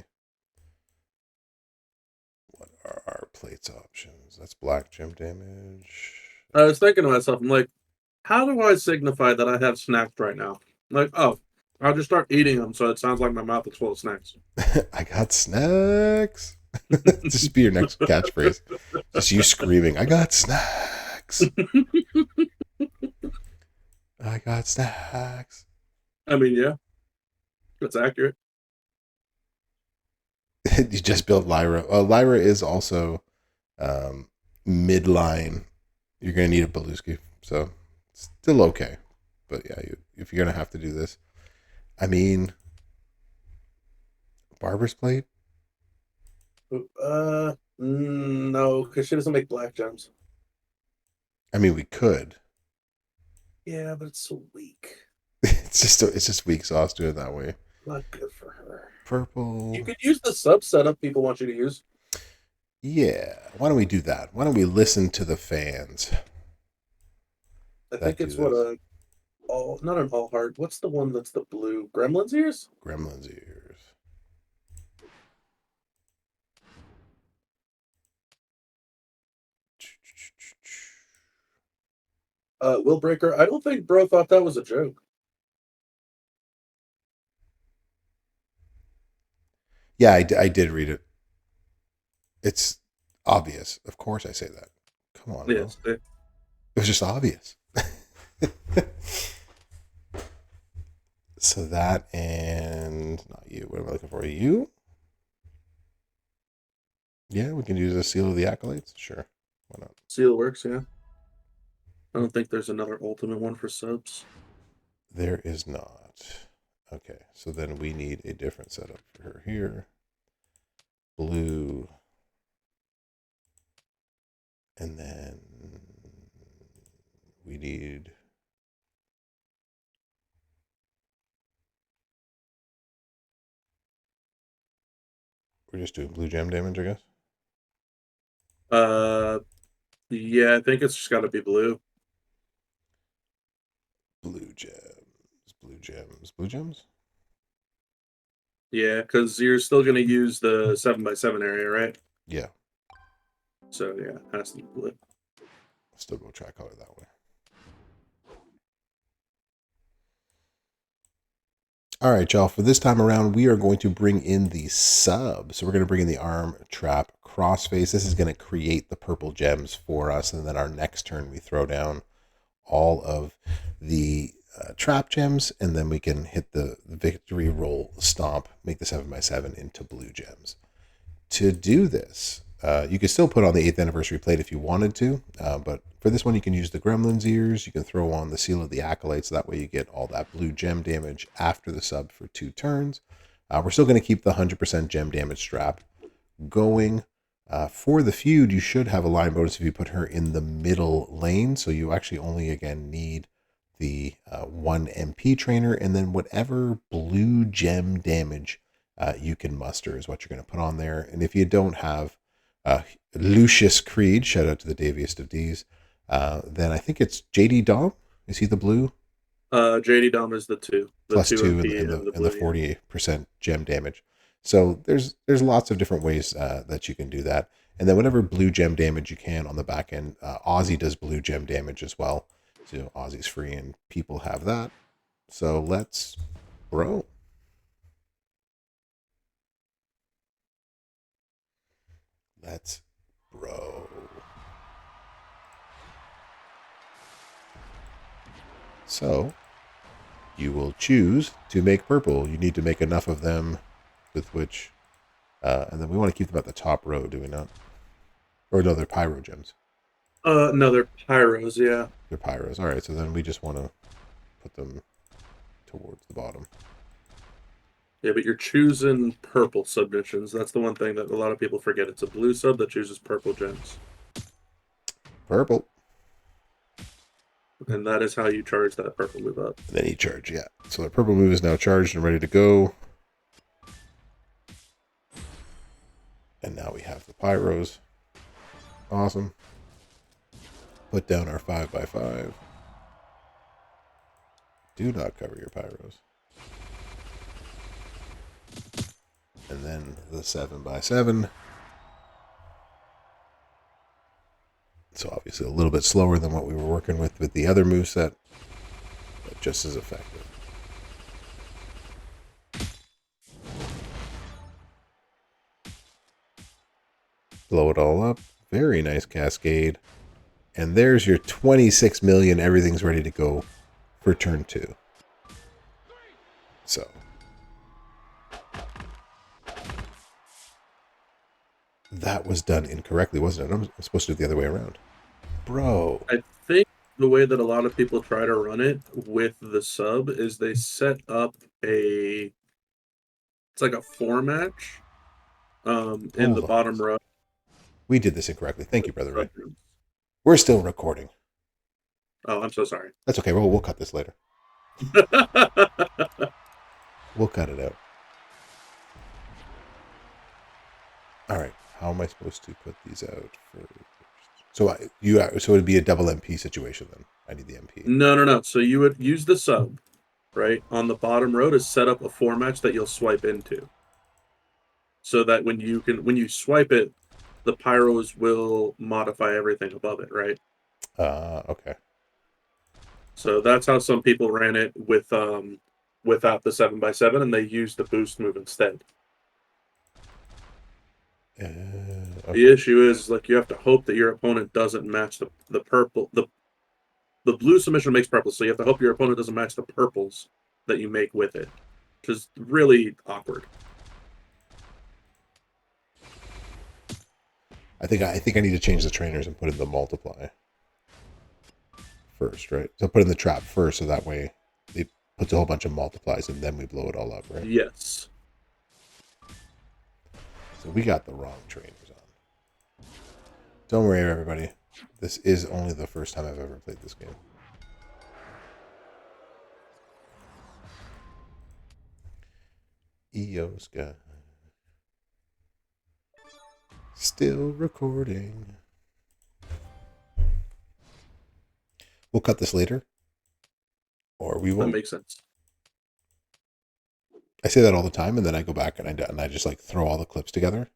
What are our plates options? That's black gem damage. I was thinking to myself, I'm like, how do I signify that I have snacks right now? Like, oh, I'll just start eating them so it sounds like my mouth is full of snacks. I got snacks. Just be your next catchphrase. Just you screaming, I got snacks. I got snacks. I mean, yeah, that's accurate. You just built Lyra. Lyra is also midline. You're going to need a Beluski. So still okay. But yeah, if you're going to have to do this. I mean, Barber's plate? No, because she doesn't make black gems. I mean, we could. Yeah, but it's so weak. It's just weak sauce doing it that way. Not good for her. Purple. You could use the sub setup people want you to use. Yeah. Why don't we do that? Why don't we listen to the fans? I think it's what a all not an all heart. What's the one that's the blue? Gremlin's ears? Gremlin's ears. Will Breaker. I don't think bro thought that was a joke. Yeah, I did read it. It's obvious. Of course I say that. Come on, Yes. bro. It was just obvious. So that and not you. What am I looking for? You? Yeah, we can use a seal of the acolytes. Sure. Why not? Seal works, yeah. I don't think there's another ultimate one for subs. There is not. Okay, so then we need a different setup for her here. Blue. And then we need... We're just doing blue gem damage, I guess? Yeah, I think it's just got to be blue. Blue gems. Yeah, because you're still going to use the 7x7 area, right? Yeah. So yeah, has to be blue. Still go tricolor that way. All right, y'all. For this time around, we are going to bring in the sub. So we're going to bring in the arm trap crossface. This is going to create the purple gems for us. And then our next turn, we throw down all of the trap gems. And then we can hit the victory roll stomp, make the 7x7 into blue gems. To do this, you can still put on the 8th anniversary plate if you wanted to, but for this one, you can use the Gremlin's ears. You can throw on the Seal of the Acolytes. That way, you get all that blue gem damage after the sub for 2 turns. We're still going to keep the 100% gem damage strap going. For the feud, you should have a line bonus if you put her in the middle lane. So you actually only, again, need the 1 MP trainer, and then whatever blue gem damage you can muster is what you're going to put on there. And if you don't have Lucius Creed, shout out to the Daviest of D's, then I think it's JD Dom. Is he the blue? JD Dom is the 2. The Plus 2 2 MP and and the the blue. 40% gem damage. So there's lots of different ways that you can do that. And then whatever blue gem damage you can on the back end, Aussie does blue gem damage as well. So Aussie's free and people have that. So let's bro. Let's bro. So you will choose to make purple. You need to make enough of them with which, and then we want to keep them at the top row, do we not? Or no, they're pyro gems. No, they're pyros, yeah. They're pyros. All right, so then we just want to put them towards the bottom. Yeah, but you're choosing purple submissions. That's the one thing that a lot of people forget. It's a blue sub that chooses purple gems. Purple. And that is how you charge that purple move up. And then you charge, yeah. So the purple move is now charged and ready to go. And now we have the pyros. Awesome. Put down our 5x5. Do not cover your pyros. And then the 7x7. So obviously a little bit slower than what we were working with the other moveset, but just as effective. Blow it all up. Very nice cascade. And there's your 26 million. Everything's ready to go for turn 2. So that was done incorrectly, wasn't it? I'm supposed to do it the other way around. Bro. I think the way that a lot of people try to run it with the sub is they set up it's like a 4 match in the Hold on. bottom row. We did this incorrectly. Thank you, Brother Ray. We're still recording. Oh, I'm so sorry. That's okay. We'll cut this later. We'll cut it out. All right. How am I supposed to put these out first? So so it'd be a double MP situation then. I need the MP. No. So you would use the sub, right, on the bottom row to set up a 4 match that you'll swipe into. So that when you swipe it, the pyros will modify everything above it, right? Okay. So that's how some people ran it with without the 7x7, and they used the boost move instead. Okay. The issue is like you have to hope that your opponent doesn't match the purple. The blue submission makes purple, so you have to hope your opponent doesn't match the purples that you make with it, which is really awkward. I think I need to change the trainers and put in the multiply first, right? So put in the trap first, so that way it puts a whole bunch of multiplies, and then we blow it all up, right? Yes. So we got the wrong trainers on. Don't worry, everybody. This is only the first time I've ever played this game. EOS guy. Still recording. We'll cut this later. Or we won't. That makes sense. I say that all the time, and then I go back and I just like throw all the clips together.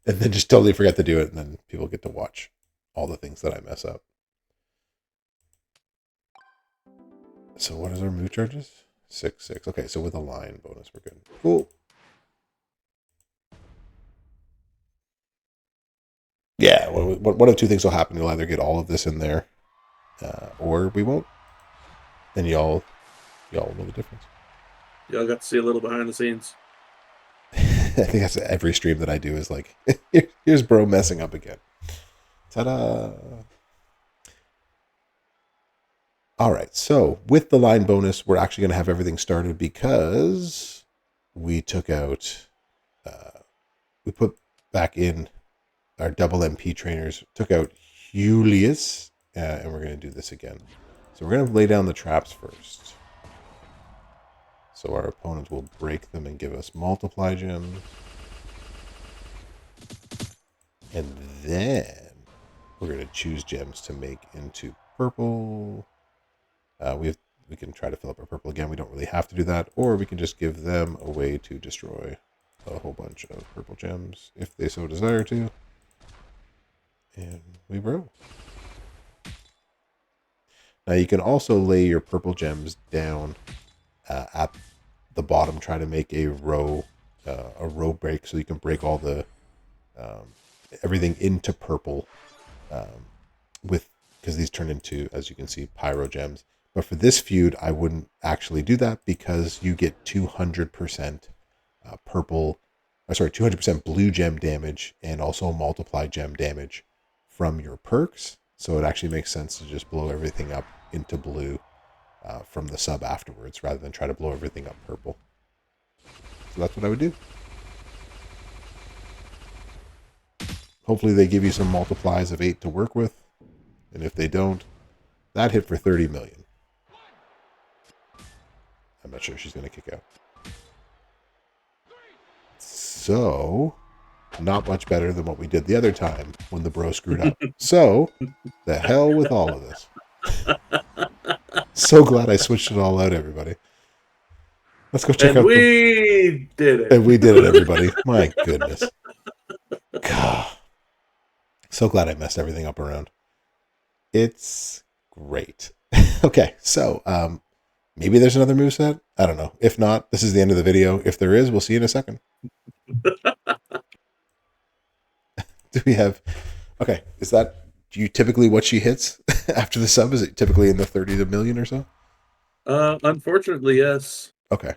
And then just totally forget to do it, and then people get to watch all the things that I mess up. So what is our move charges? 6/6. Okay, so with a line bonus, we're good. Cool. Yeah, one of two things will happen. You'll either get all of this in there, or we won't. And y'all know the difference. Y'all got to see a little behind the scenes. I think that's every stream that I do is like, here's bro messing up again. Ta-da! All right, so with the line bonus, we're actually going to have everything started because we took out, we put back in our double MP trainers, took out Julius, and we're going to do this again. So we're going to lay down the traps first. So our opponent will break them and give us multiply gems. And then we're going to choose gems to make into purple. We can try to fill up our purple again. We don't really have to do that. Or we can just give them a way to destroy a whole bunch of purple gems if they so desire to. And we bro. Now you can also lay your purple gems down at the bottom. Try to make a row break so you can break all the everything into purple because these turn into, as you can see, pyro gems. But for this feud, I wouldn't actually do that because you get 200% 200% blue gem damage and also multiply gem damage from your perks. So it actually makes sense to just blow everything up into blue from the sub afterwards rather than try to blow everything up purple. So that's what I would do. Hopefully they give you some multiplies of 8 to work with. And if they don't, that hit for 30 million. I'm not sure she's going to kick out. So, not much better than what we did the other time when the bro screwed up. So, the hell with all of this. So glad I switched it all out, everybody. Let's go check and out we did it. And we did it, everybody. My goodness. God. So glad I messed everything up around. It's great. Okay, so maybe there's another moveset. I don't know. If not, this is the end of the video. If there is, we'll see you in a second. Do we have... Okay, is that typically what she hits after the sub? Is it typically in the 30 to million or so? Unfortunately, yes. Okay.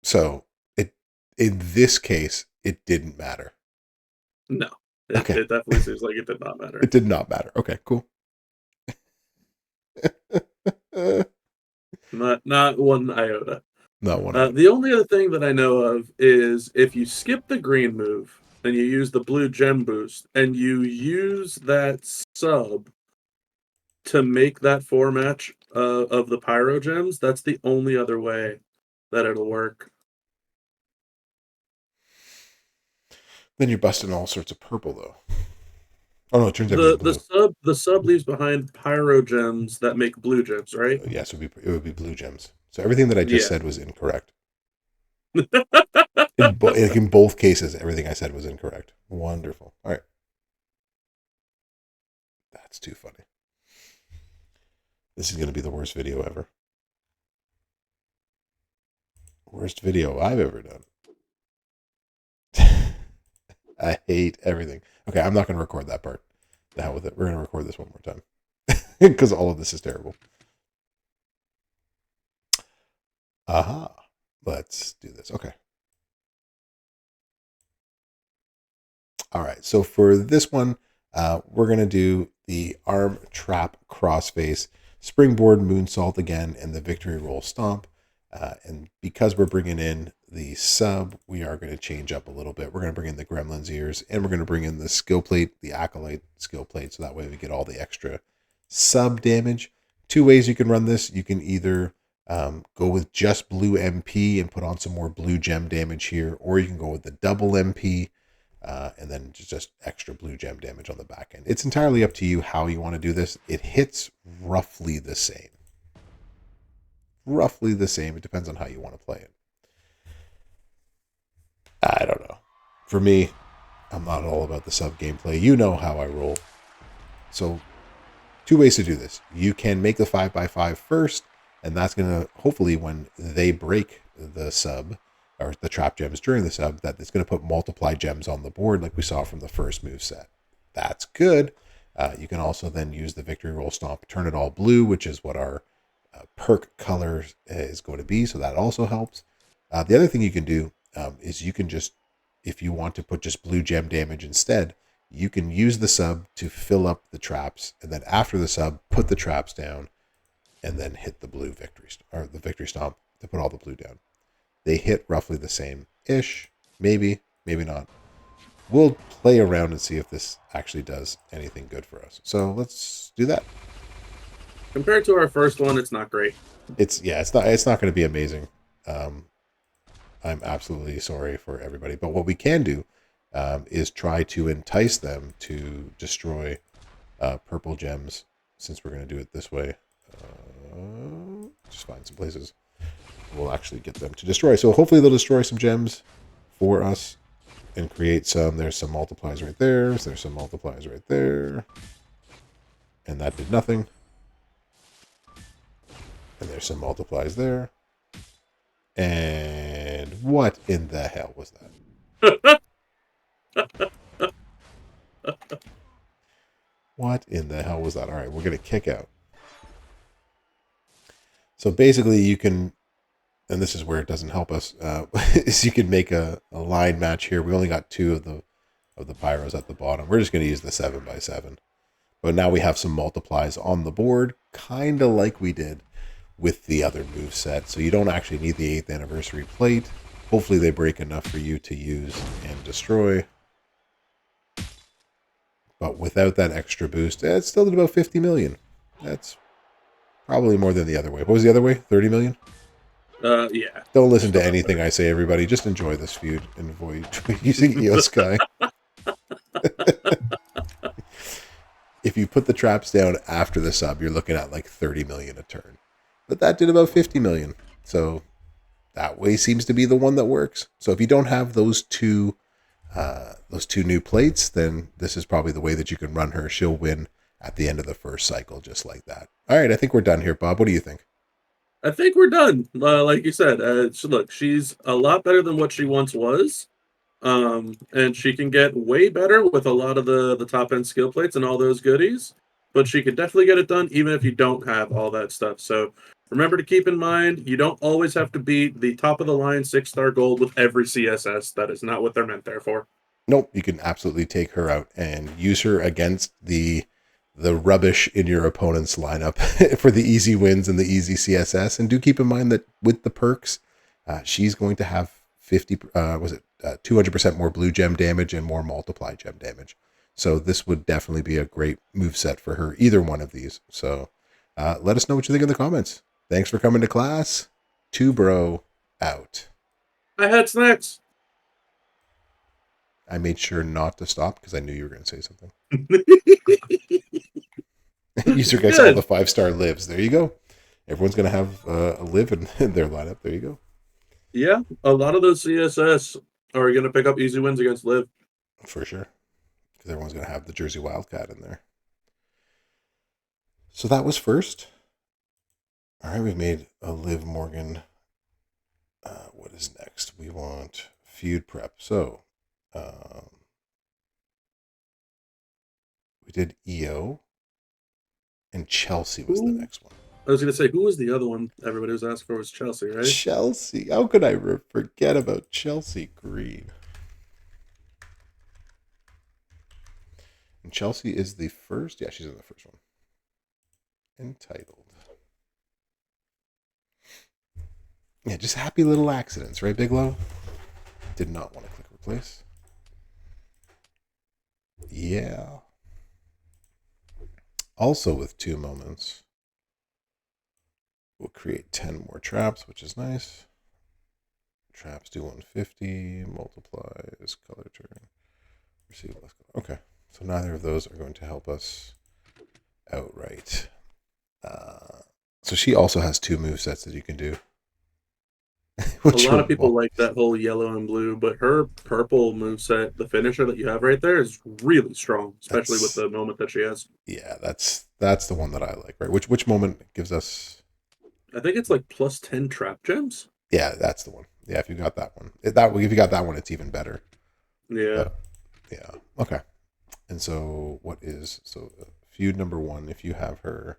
So, in this case, it didn't matter. No. Okay. It definitely seems like it did not matter. It did not matter. Okay, cool. Not one iota. Not one iota. The only other thing that I know of is if you skip the green move and you use the blue gem boost and you use that sub to make that 4-match of the pyro gems, that's the only other way that it'll work. Then you're busting all sorts of purple, though. Oh no, it turns everything blue. The sub leaves behind pyro gems that make blue gems, right? Yes, it would be blue gems. So everything that I just said was incorrect. in both cases, everything I said was incorrect. Wonderful. All right. That's too funny. This is going to be the worst video ever. Worst video I've ever done. I hate everything. Okay, I'm not going to record that part. The hell with it. We're going to record this one more time. Because all of this is terrible. Aha. Let's do this. Okay. All right. So for this one, we're going to do the arm trap crossface, springboard moonsault again, and the victory roll stomp. And because we're bringing in the sub, we are going to change up a little bit. We're going to bring in the gremlin's ears, and we're going to bring in the skill plate, the acolyte skill plate, so that way we get all the extra sub damage. 2 ways you can run this. You can either go with just blue MP and put on some more blue gem damage here, or you can go with the double MP and then just extra blue gem damage on the back end. It's entirely up to you how you want to do this. It hits roughly the same. Roughly the same. It depends on how you want to play it. for me, I'm not all about the sub gameplay. You know how I roll. So, two ways to do this. You can make the 5x5 first, and that's going to, hopefully, when they break the sub, or the trap gems during the sub, that it's going to put multiply gems on the board like we saw from the first move set. That's good. You can also then use the victory roll stomp, turn it all blue, which is what our perk color is going to be, so that also helps. The other thing you can do is you can just, if you want to put just blue gem damage instead, you can use the sub to fill up the traps, and then after the sub, put the traps down, and then hit the blue victory, or the victory stomp to put all the blue down. They hit roughly the same-ish, maybe not. We'll play around and see if this actually does anything good for us. So let's do that. Compared to our first one, it's not great. It's not going to be amazing. I'm absolutely sorry for everybody, but what we can do is try to entice them to destroy purple gems, since we're going to do it this way. Just find some places we'll actually get them to destroy. So hopefully they'll destroy some gems for us and create some. There's some multiplies right there. There's some multiplies right there. And that did nothing. And there's some multiplies there. And what in the hell was that? What in the hell was that? All right, we're going to kick out. So basically you can, and this is where it doesn't help us, is you can make a line match here. We only got 2 of the pyros at the bottom. We're just going to use the 7x7. But now we have some multiplies on the board, kind of like we did with the other move set. So you don't actually need the 8th anniversary plate. Hopefully they break enough for you to use and destroy. But without that extra boost, it's still at about 50 million. That's probably more than the other way. What was the other way? 30 million? Yeah. Don't listen to anything I say, everybody. Just enjoy this feud and avoid using EO Sky. If you put the traps down after the sub, you're looking at like 30 million a turn. But that did about 50 million. So that way seems to be the one that works. So if you don't have those two new plates, then this is probably the way that you can run her. She'll win at the end of the first cycle, just like that. All right, I think we're done here, Bob. What do you think? I think we're done. Like you said, look, she's a lot better than what she once was. And she can get way better with a lot of the top end skill plates and all those goodies. But she can definitely get it done even if you don't have all that stuff. So remember to keep in mind, you don't always have to beat the top of the line 6-star gold with every CSS. That is not what they're meant there for. Nope, you can absolutely take her out and use her against the rubbish in your opponent's lineup for the easy wins and the easy CSS. And do keep in mind that with the perks, she's going to have 200% more blue gem damage and more multiply gem damage. So this would definitely be a great move set for her, either one of these. So let us know what you think in the comments. Thanks for coming to class. 2Bro out. I had snacks. I made sure not to stop because I knew you were going to say something. User gets all the 5-star lives. There you go. Everyone's going to have a live in their lineup. There you go. Yeah, a lot of those CSS are going to pick up easy wins against Liv. For sure. Because everyone's going to have the Jersey Wildcat in there. So that was first. All right, we've made a Liv Morgan. What is next? We want feud prep. So we did EO, and Chelsea was the next one. I was going to say, who was the other one everybody was asking for was Chelsea, right? Chelsea. How could I forget about Chelsea Green? And Chelsea is the first. Yeah, she's in the first one. Entitled. Yeah, just happy little accidents, right, Bigelow? Did not want to click replace. Yeah. Also with 2 moments, we'll create 10 more traps, which is nice. Traps do 150, multiplies, color turn, receive less color. Okay, so neither of those are going to help us outright. So she also has 2 move sets that you can do. A Which lot of one? people Well, like that whole yellow and blue, but her purple moveset, the finisher that you have right there, is really strong, especially with that's the moment that she has. yeah, that's the one that I like, right? Which moment gives us? I think it's like plus 10 trap gems. Yeah, that's the one. Yeah, if you got that one, if you got that one, it's even better. Yeah. But yeah, okay. And so, feud number one? If you have her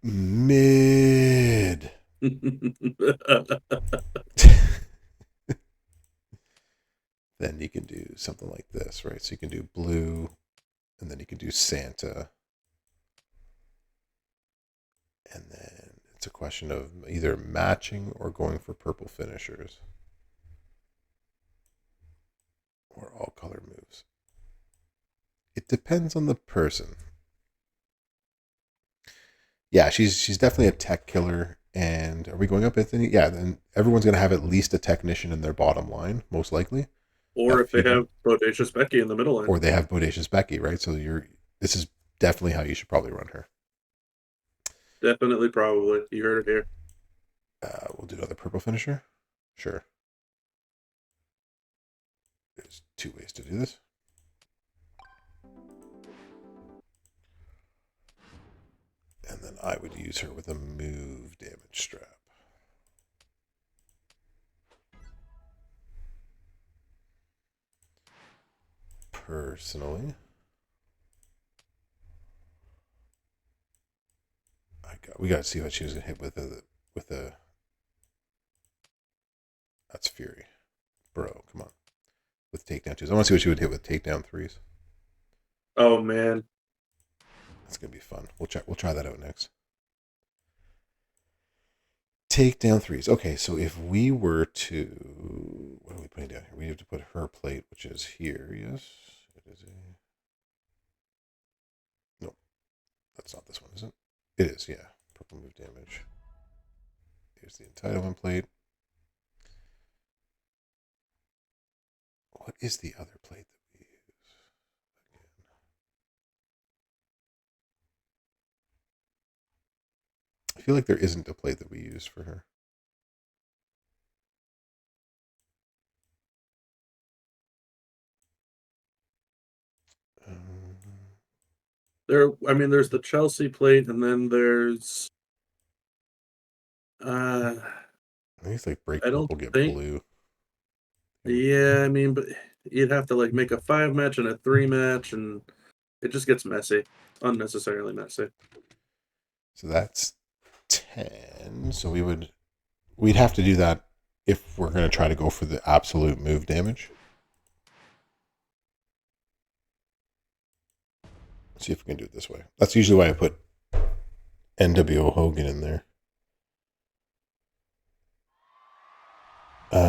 mid, then you can do something like this, right? So you can do blue, and then you can do Santa, and then it's a question of either matching or going for purple finishers or all color moves. It depends on the person. Yeah, she's definitely a tech killer. And are we going up, Anthony? Yeah, then everyone's gonna have at least a technician in their bottom line, most likely. Or That if they feud one, have Bodacious Becky in the middle lane. or they have Bodacious Becky, right? So this is definitely how you should probably run her. Definitely, probably. You heard it here. We'll do another purple finisher. Sure. There's two ways to do this. And then I would use her with a move damage strap. Personally, we got to see what she was gonna hit with a. That's Fury, bro. Come on, with takedown twos. I want to see what she would hit with takedown threes. Oh, man. That's gonna be fun. We'll try that out next. Takedown threes. Okay, so if we were to, what are we putting down here? We have to put her plate, which is here. Yes, it is a. No, that's not this one, is it? It is. Yeah, purple move damage. Here's the entitlement plate. What is the other plate that we use? I feel like there isn't a plate that we use for her. Um, There's the Chelsea plate, and then there's. Uh, I think it's like break I don't purple, get think. blue. Yeah, but you'd have to like make a 5 match and a 3 match, and it just gets messy, unnecessarily messy. So that's 10. So we'd have to do that if we're going to try to go for the absolute move damage. Let's see if we can do it this way. That's usually why I put NWO Hogan in there.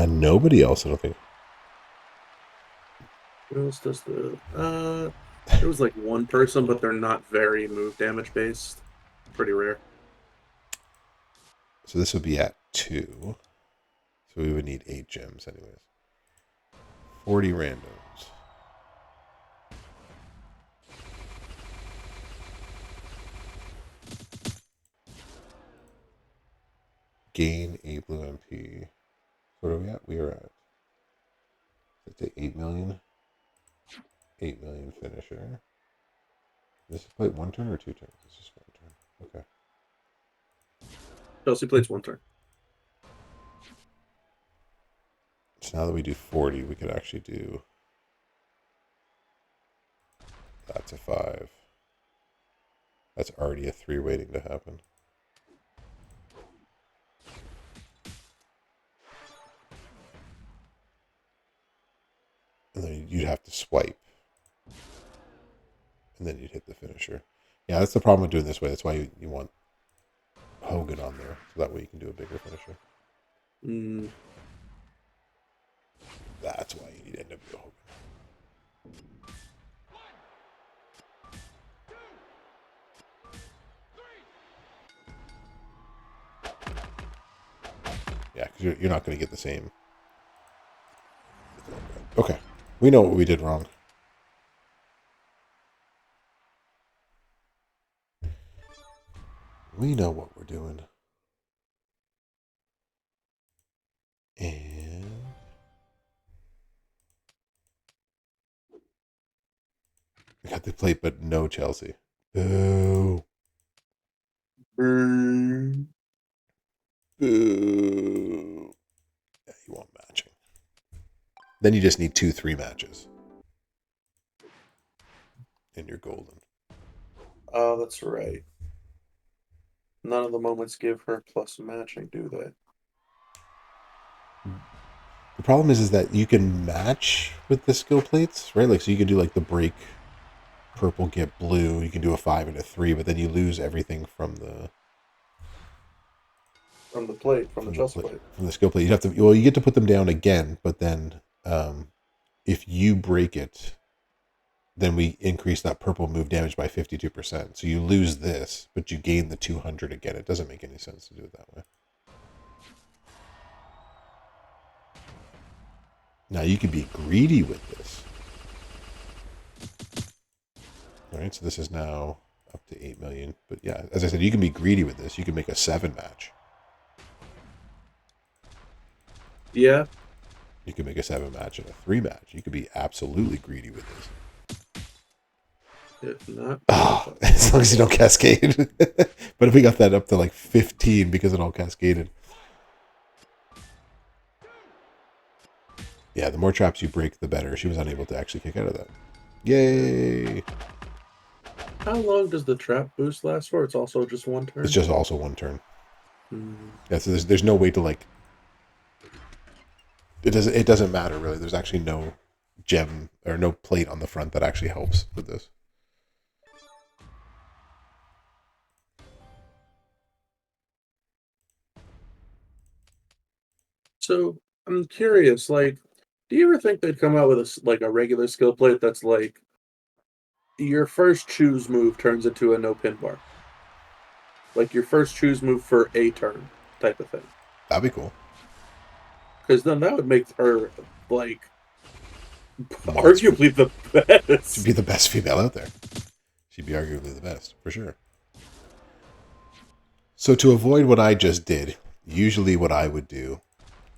Nobody else, I don't think. What else does there was like one person, but they're not very move damage based. Pretty rare. So this would be at 2. So we would need 8 gems, anyways. 40 randoms. Gain 8 blue MP. What are we at? We are at, let's say, 8 million. 8 million finisher. This is played one turn or 2 turns? This is one turn. Okay. Chelsea plays one turn. So now that we do 40, we could actually do. That's a 5. That's already a 3 waiting to happen. And then you'd have to swipe. And then you'd hit the finisher. Yeah, that's the problem with doing this way. That's why you want Hogan on there. So that way you can do a bigger finisher. Mm. That's why you need NWO Hogan. Yeah, because you're not going to get the same. Okay. We know what we did wrong. We know what we're doing. And we got the plate, but no Chelsea. Boo. Burn. Boo. Yeah, you want matching. Then you just need 2-3 matches. And you're golden. Oh, that's right. None of the moments give her plus matching, do they? The problem is that you can match with the skill plates, right? Like, so you can do like the break purple, get blue. You can do a 5 and a 3, but then you lose everything from the From the plate, from the Chelsea plate, plate. from the skill plate. You have to. Well, you get to put them down again, but then if you break it, then we increase that purple move damage by 52%. So you lose this, but you gain the 200 again. It doesn't make any sense to do it that way. Now you can be greedy with this. All right, so this is now up to 8 million. But yeah, as I said, you can be greedy with this. You can make a 7 match. Yeah. You can make a 7 match and a 3 match. You could be absolutely greedy with this. If not, Oh, as long as you don't cascade. But if we got that up to like 15 because it all cascaded. Yeah, the more traps you break, the better. She was unable to actually kick out of that. Yay! how long does the trap boost last for? It's also just one turn. It's just also one turn. Hmm. Yeah, so there's no way to like. It doesn't matter really. There's actually no gem or no plate on the front that actually helps with this. So I'm curious, like, do you ever think they'd come out with a regular skill plate that's like your first choose move turns into a no pin bar? Like your first choose move for a turn type of thing. That'd be cool. Because then that would make her like Monster. arguably the She'd best. be the best female out there. She'd be arguably the best, for sure. So to avoid what I just did, usually what I would do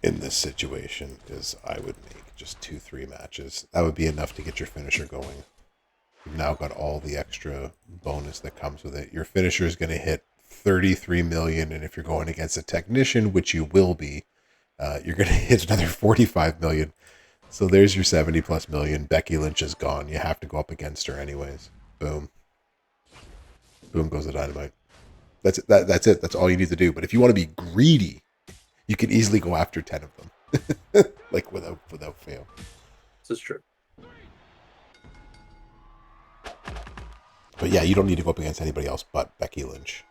in this situation is I would make just 2-3 matches. That would be enough to get your finisher going. You've now got all the extra bonus that comes with it. Your finisher is going to hit 33 million, and if you're going against a technician, which you will be, you're going to hit another 45 million. So there's your 70 plus million. Becky Lynch is gone. You have to go up against her anyways. Boom. Boom goes the dynamite. That's it. That's it. That's all you need to do. But if you want to be greedy, you can easily go after 10 of them. Like without fail. This is true. But yeah, you don't need to go up against anybody else but Becky Lynch,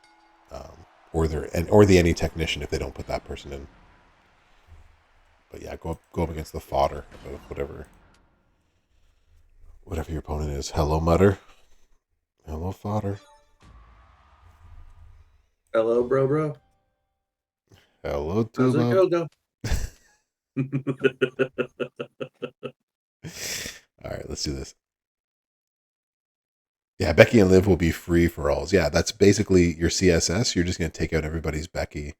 or the any technician if they don't put that person in. But yeah, go up against the fodder of whatever your opponent is. Hello, Mutter. Hello, fodder. Hello, bro. Hello, How's it Tuba. go? All right, let's do this. Yeah, Becky and Liv will be free for alls. Yeah, that's basically your CSS. You're just going to take out everybody's Becky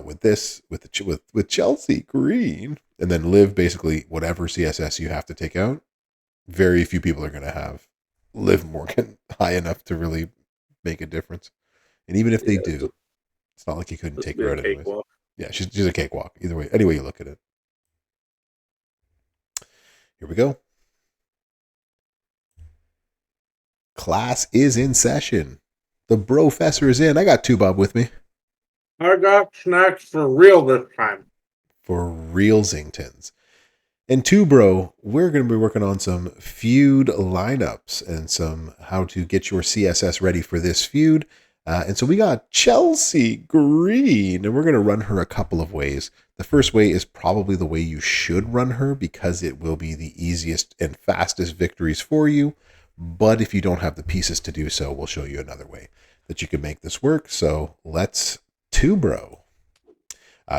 with this, with Chelsea Green, and then Liv basically whatever CSS you have to take out. Very few people are going to have Liv Morgan high enough to really make a difference. And even if they do, it's not like you couldn't take her out anyways. Yeah, she's a cakewalk. Either way, any way you look at it. Here we go. Class is in session. The Brofessor is in. I got two Bob with me. I got snacks for real this time. For real Zingtons. And two, bro, we're going to be working on some feud lineups and some how to get your CSS ready for this feud. And so we got Chelsea Green, and we're going to run her a couple of ways. The first way is probably the way you should run her because it will be the easiest and fastest victories for you. But if you don't have the pieces to do so, we'll show you another way that you can make this work. So let's two, bro.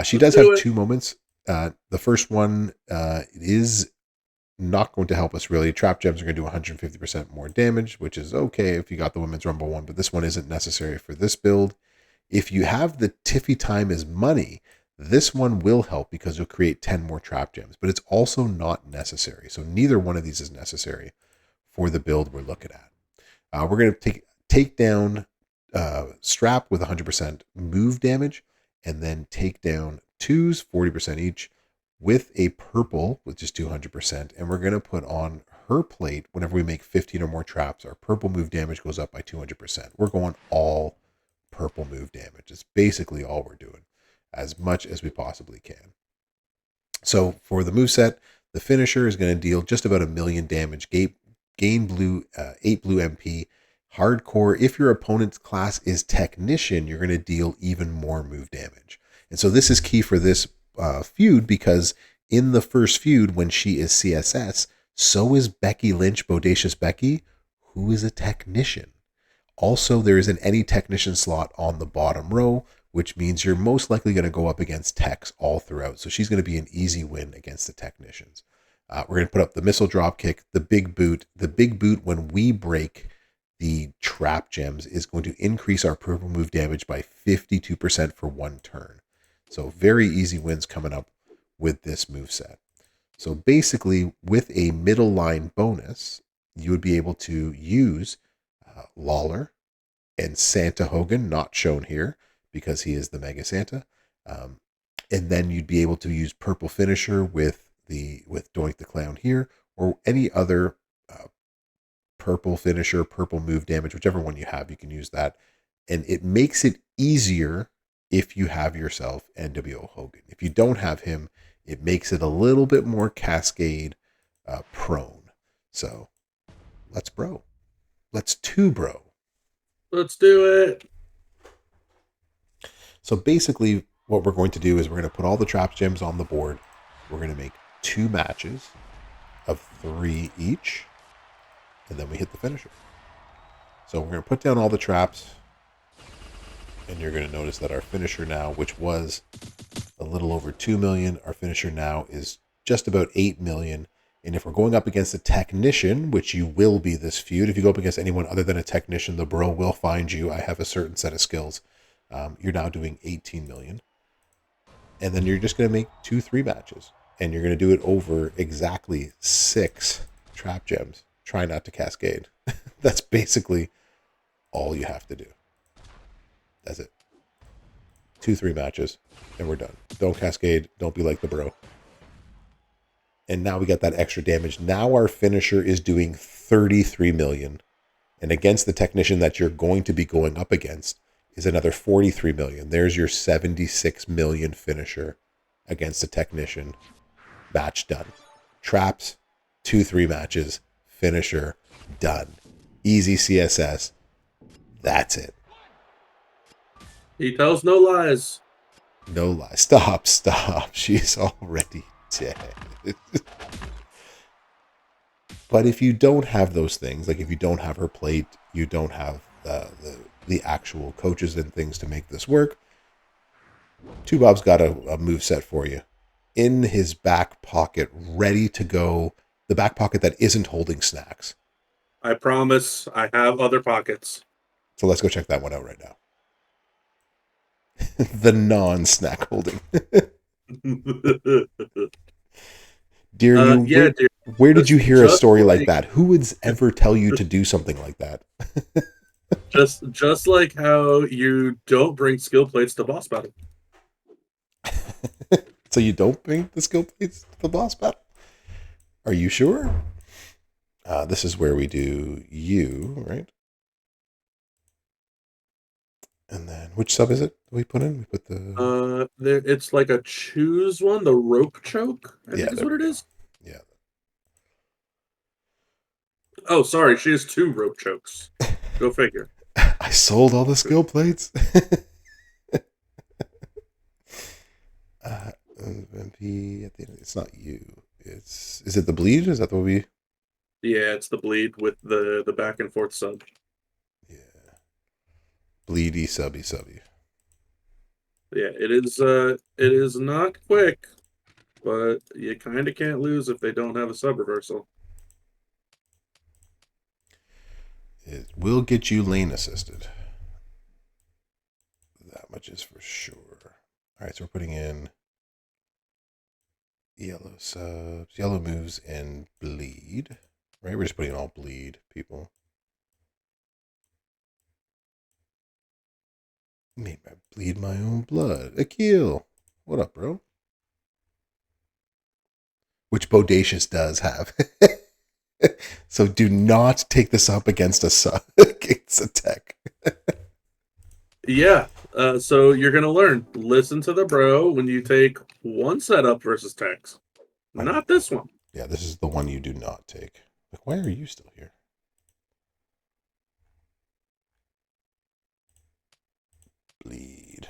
She does have 2 moments. The first one is not going to help us really. Trap gems are going to do 150% more damage, which is okay if you got the Women's Rumble one, but this one isn't necessary for this build. If you have the Tiffy time is money, This one will help because you'll create 10 more trap gems, but it's also not necessary. So neither one of these is necessary for the build we're looking at. We're going to take down Strap with 100% move damage, and then take down twos, 40% each, with a purple, which is 200%. And we're going to put on her plate whenever we make 15 or more traps. Our purple move damage goes up by 200%. We're going all purple move damage. It's basically all we're doing, as much as we possibly can. So for the moveset, the finisher is going to deal just about 1 million damage, gain blue, 8 blue MP. Hardcore, if your opponent's class is Technician, you're going to deal even more move damage. And so this is key for this feud, because in the first feud, when she is CSS, so is Becky Lynch, Bodacious Becky, who is a Technician. Also, there is an any Technician slot on the bottom row, which means you're most likely going to go up against techs all throughout. So she's going to be an easy win against the Technicians. We're going to put up the missile drop kick, the big boot. The big boot, when we break the trap gems, is going to increase our purple move damage by 52% for 1 turn. So very easy wins coming up with this move set. So basically, with a middle line bonus, you would be able to use Lawler and Santa Hogan, not shown here because he is the Mega Santa. And then you'd be able to use Purple Finisher with Doink the Clown here, or any other purple finisher, purple move damage, whichever one you have, you can use that. And it makes it easier if you have yourself NWO Hogan. If you don't have him, it makes it a little bit more cascade prone. So let's bro. Let's bro. Let's do it. So basically, what we're going to do is we're going to put all the trap gems on the board. We're going to make 2 matches of 3 each, and then we hit the finisher. So we're going to put down all the traps, and you're going to notice that our finisher now, which was a little over 2 million, our finisher now is just about 8 million. And if we're going up against a Technician, which you will be this feud, if you go up against anyone other than a Technician, the bro will find you. I have a certain set of skills. You're now doing 18 million. And then you're just going to make 2-3 matches. And you're going to do it over exactly 6 trap gems. Try not to cascade. That's basically all you have to do. That's it. 2-3 matches, and we're done. Don't cascade. Don't be like the bro. And now we got that extra damage. Now our finisher is doing 33 million. And against the Technician that you're going to be going up against is another 43 million. There's your 76 million finisher against a Technician. Match done. Traps, 2-3 matches. Finisher, done. Easy CSS. That's it. He tells no lies. No lie. Stop. She's already dead. But if you don't have those things, like if you don't have her plate, you don't have the actual coaches and things to make this work, Two Bob's got a move set for you in his back pocket, ready to go. The back pocket that isn't holding snacks. I promise I have other pockets. So let's go check that one out right now. The non-snack holding. Dear you, Yeah, dude. where did you hear a story like like that? Who would ever tell you to do something like that? just like how you don't bring skill plates to boss battle. So you don't bring the skill plates to the boss battle? Are you sure? This is where we do you, right? And then which sub is it we put in? We put the It's like a choose one, the rope choke, I think is what it is. Yeah. Oh, sorry, she has 2 rope chokes. Go figure. I sold all the skill plates. MP at the end. It's not you. Is it the bleed? Is that what we? Yeah, it's the bleed with the back and forth sub. Yeah. Bleedy subby. Yeah, it is not quick, but you kind of can't lose if they don't have a sub reversal. It will get you lane assisted. That much is for sure. All right, so we're putting in yellow subs, yellow moves, and bleed. Right, we're just putting in all bleed people. Made my bleed my own blood. Akil, what up, bro? Which Bodacious does have. So do not take this up against against a tech. Yeah. So you're gonna learn. Listen to the bro when you take one setup versus text. Not this one. Yeah, this is the one you do not take. Like, why are you still here? Bleed.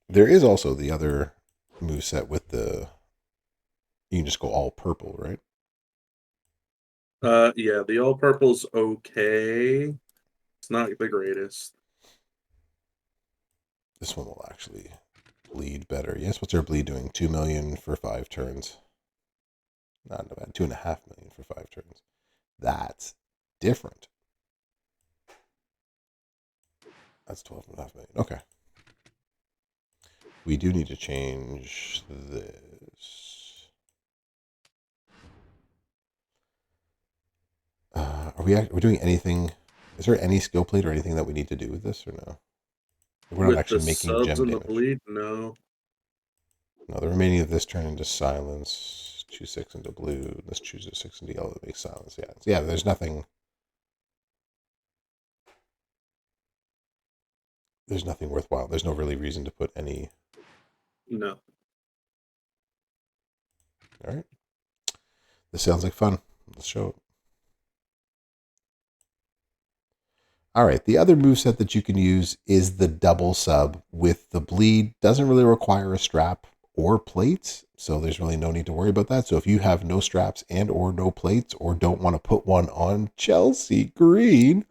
There is also the other moveset with the. You can just go all purple, right? Yeah, the all purple's okay. It's not the greatest. This one will actually bleed better. Yes, what's our bleed doing? 2 million for 5 turns. Not bad. 2.5 million for 5 turns. That's different. That's 12.5 million. Okay. We do need to change this. Are we doing anything? Is there any skill plate or anything that we need to do with this or no? We're not With the actually making subs gem and the damage. bleed, no. No, the remaining of this turn into silence. Choose 6 into blue. This chooses 6 into yellow to make silence. Yeah, yeah. There's nothing. There's nothing worthwhile. There's no really reason to put any. No. All right. This sounds like fun. Let's show it. All right. The other moveset that you can use is the double sub with the bleed. Doesn't really require a strap or plates, so there's really no need to worry about that. So if you have no straps and or no plates or don't want to put one on Chelsea Green,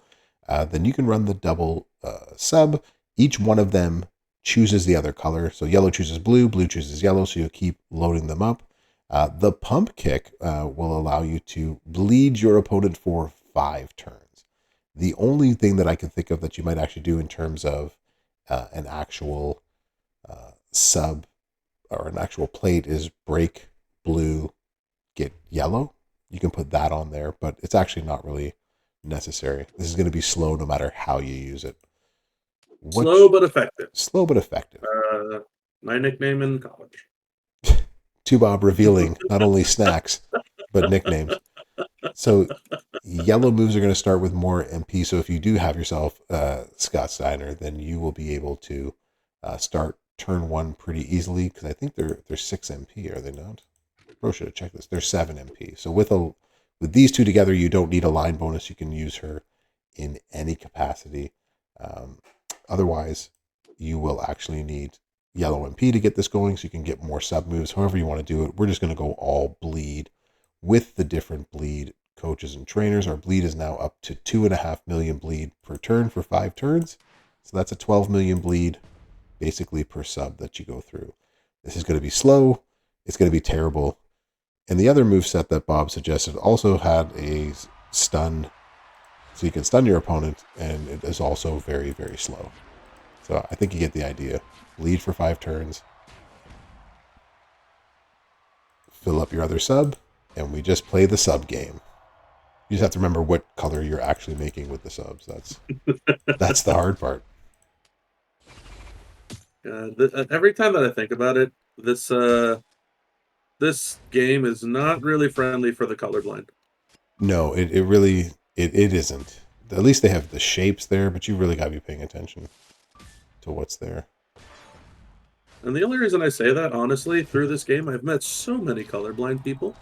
then you can run the double sub. Each one of them chooses the other color. So yellow chooses blue, blue chooses yellow, so you'll keep loading them up. The pump kick will allow you to bleed your opponent for 5 turns. The only thing that I can think of that you might actually do in terms of an actual sub or an actual plate is break blue, get yellow. You can put that on there, but it's actually not really necessary. This is going to be slow no matter how you use it. Slow but effective. Slow but effective. My nickname in college. Bob revealing not only snacks, but nicknames. So yellow moves are going to start with more MP. So if you do have yourself Scott Steiner, then you will be able to start turn 1 pretty easily because I think they're 6 MP, are they not? Bro should have checked this. They're 7 MP. So with these two together, you don't need a line bonus. You can use her in any capacity. Otherwise, you will actually need yellow MP to get this going so you can get more sub moves. However you want to do it. We're just going to go all bleed with the different bleed coaches and trainers. Our bleed is now up to 2.5 million bleed per turn for 5 turns. So that's a 12 million bleed basically per sub that you go through. This is going to be slow. It's going to be terrible. And the other moveset that Bob suggested also had a stun. So you can stun your opponent, and it is also very, very slow. So I think you get the idea. Bleed for 5 turns. Fill up your other sub, and we just play the sub game. You just have to remember what color you're actually making with the subs. That's the hard part. Every time that I think about it, this game is not really friendly for the colorblind. No, it really it isn't. At least they have the shapes there, but you really got to be paying attention to what's there. And the only reason I say that, honestly, through this game, I've met so many colorblind people,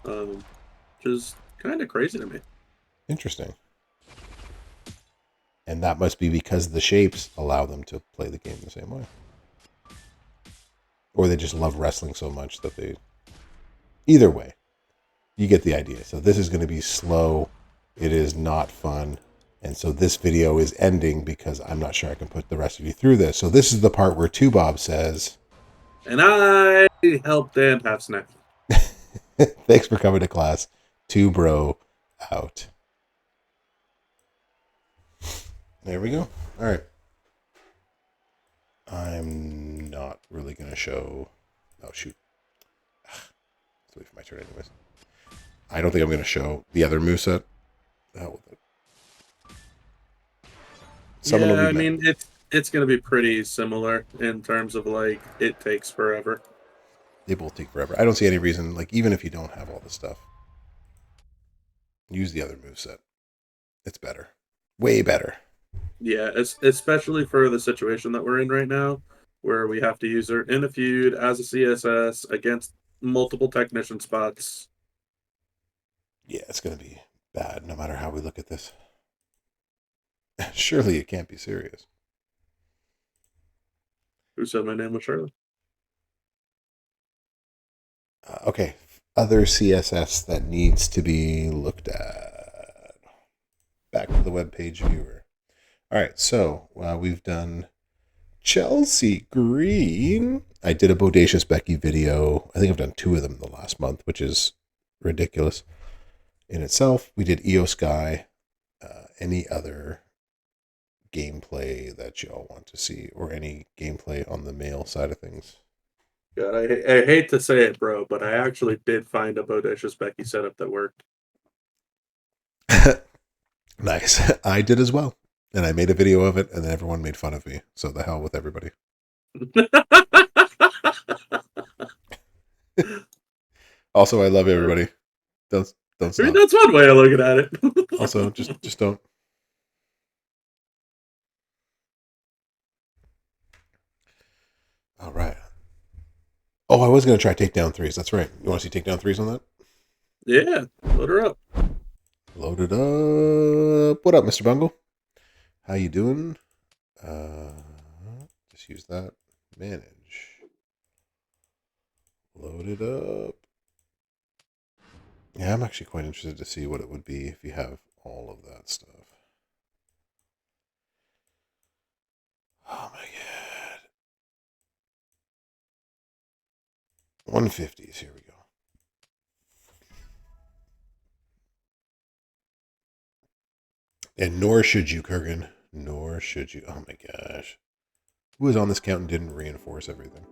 which is kind of crazy to me. Interesting. And that must be because the shapes allow them to play the game the same way. Or they just love wrestling so much that they... Either way, you get the idea. So this is going to be slow. It is not fun. And so this video is ending because I'm not sure I can put the rest of you through this. So this is the part where 2Bob says... And I helped Dan have snacks. Thanks for coming to class. 2Bro out. There we go. All right. I'm not really going to show... Oh, shoot. Let's wait for my turn anyways. I don't think I'm going to show the other moveset. Oh, someone will Yeah, be I mad. mean it's gonna be pretty similar in terms of like it takes forever. They both take forever. I don't see any reason, like, even if you don't have all this stuff, use the other moveset. It's better. Way better. Yeah, especially for the situation that we're in right now, where we have to use her in a feud as a CSS against multiple technician spots. Yeah, it's going to be bad no matter how we look at this. Surely it can't be serious. Who said my name was Shirley? Okay, other CSS that needs to be looked at. Back to the web page viewer. All right, so we've done Chelsea Green. I did a Bodacious Becky video. I think I've done 2 of them in the last month, which is ridiculous in itself. We did EO Sky. Any other gameplay that y'all want to see, or any gameplay on the male side of things? God, I hate to say it, bro, but I actually did find a Bodacious Becky setup that worked. Nice. I did as well. And I made a video of it, and then everyone made fun of me. So the hell with everybody. Also, I love everybody. Don't I mean, stop. that's one way of looking at it. Also, just don't. All right. Oh, I was gonna try takedown threes. That's right. You want to see takedown threes on that? Yeah, load her up. Load it up. What up, Mr. Bungle? How you doing? Just use that. Manage. Load it up. Yeah, I'm actually quite interested to see what it would be if you have all of that stuff. Oh my god. 150s. Here we go. And nor should you, Kurgan. Nor should you. Oh my gosh. Who was on this count and didn't reinforce everything?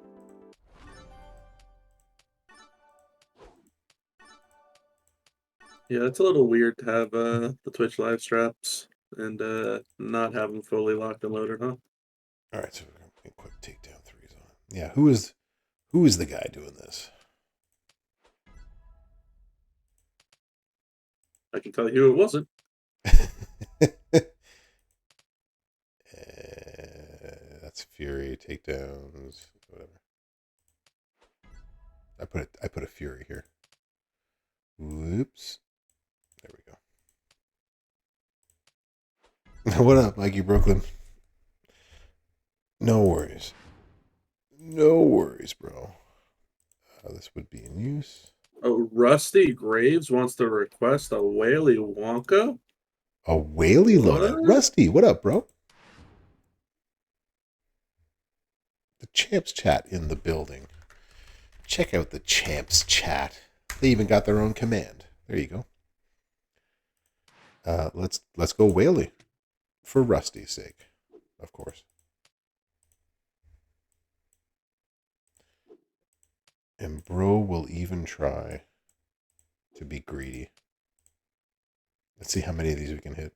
Yeah, it's a little weird to have the Twitch live straps and not have them fully locked and loaded, huh? All right, so we're going to put takedown threes on. Yeah, who is the guy doing this? I can tell you who it wasn't. That's Fury takedowns, whatever. I put a Fury here. Whoops. There we go. What up, Mikey Brooklyn? No worries. No worries, bro. This would be in use. Oh, Rusty Graves wants to request a Whaley Wonka? A Whaley loadout. What? Rusty, what up, bro? The Champs Chat in the building. Check out the Champs Chat. They even got their own command. There you go. Let's go Whaley. For Rusty's sake, of course. And bro will even try to be greedy. Let's see how many of these we can hit.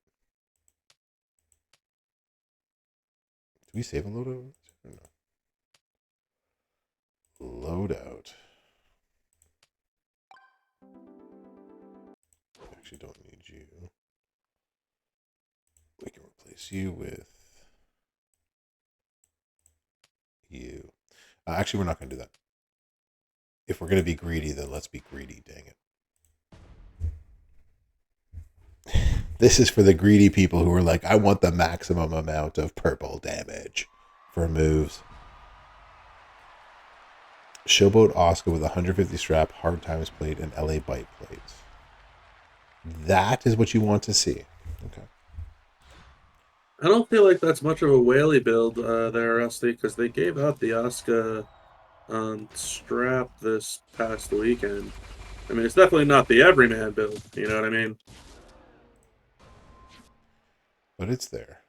Do we save a loadout? Or no? Loadout. Actually, don't need you. We can replace you with you. Actually, we're not going to do that. If we're going to be greedy, then let's be greedy. Dang it. This is for the greedy people who are like, I want the maximum amount of purple damage for moves. Showboat Oscar with 150 strap, hard times plate, and LA bite plates. That is what you want to see. Okay. I don't feel like that's much of a Whaley build there, Rusty, because they gave out the Oscar strap this past weekend. I mean, it's definitely not the everyman build. You know what I mean? But it's there.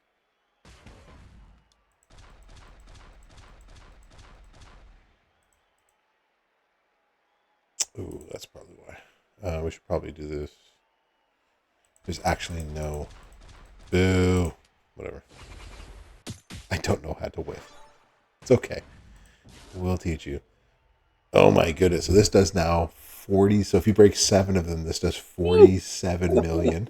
Ooh, that's probably why. We should probably do this. There's actually no. Boo. Whatever. I don't know how to whiff. It's okay. We'll teach you. Oh my goodness. So this does now 40. So if you break 7 of them, this does 47 million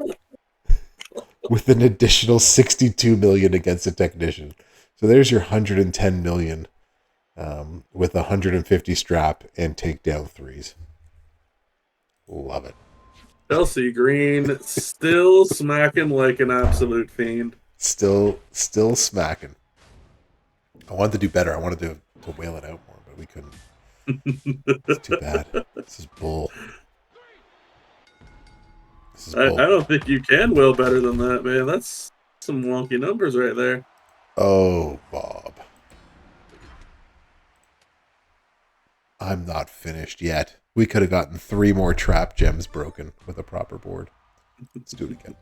with an additional 62 million against a technician. So there's your 110 million with 150 strap and takedown threes. Love it. Chelsea Green still smacking like an absolute fiend. Still smacking. I wanted to do better. I wanted to whale it out more, but we couldn't. It's too bad. This is bull. This is I bull. don't think you can will better than that, man. That's some wonky numbers right there. Oh, Bob. I'm not finished yet. We could have gotten 3 more trap gems broken with a proper board. Let's do it again.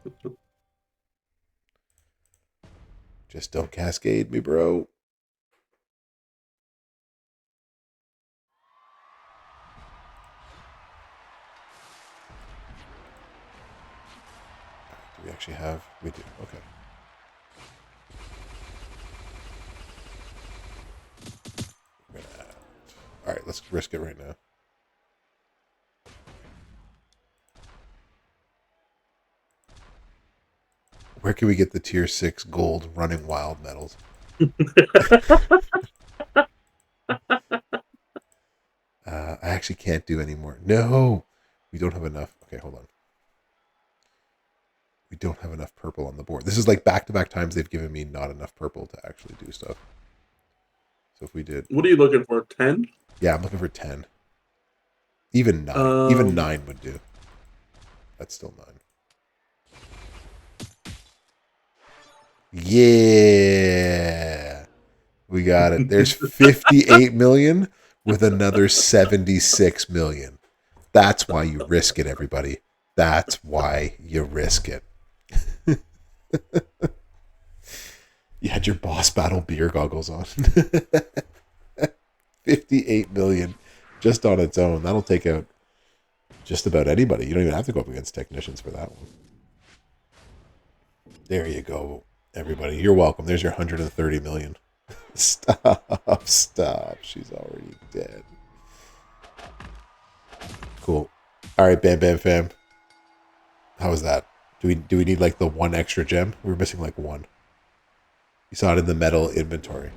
Just don't cascade me, bro. Do we actually have? We do. Okay. All right, let's risk it right now. Where can we get the tier 6 gold running wild medals? I actually can't do any more. No, we don't have enough. Okay, hold on. We don't have enough purple on the board. This is like back-to-back times they've given me not enough purple to actually do stuff. So if we did... What are you looking for, 10? Yeah, I'm looking for 10. Even 9. Even 9 would do. That's still 9. Yeah. We got it. There's 58 million with another 76 million. That's why you risk it, everybody. That's why you risk it. You had your boss battle beer goggles on. 58 million just on its own. That'll take out just about anybody. You don't even have to go up against technicians for that one. There you go, everybody. You're welcome. There's your 130 million. Stop. She's already dead. Cool. All right, Bam Bam fam. How was that? Do we need like the 1 extra gem? We were missing like 1. You saw it in the metal inventory.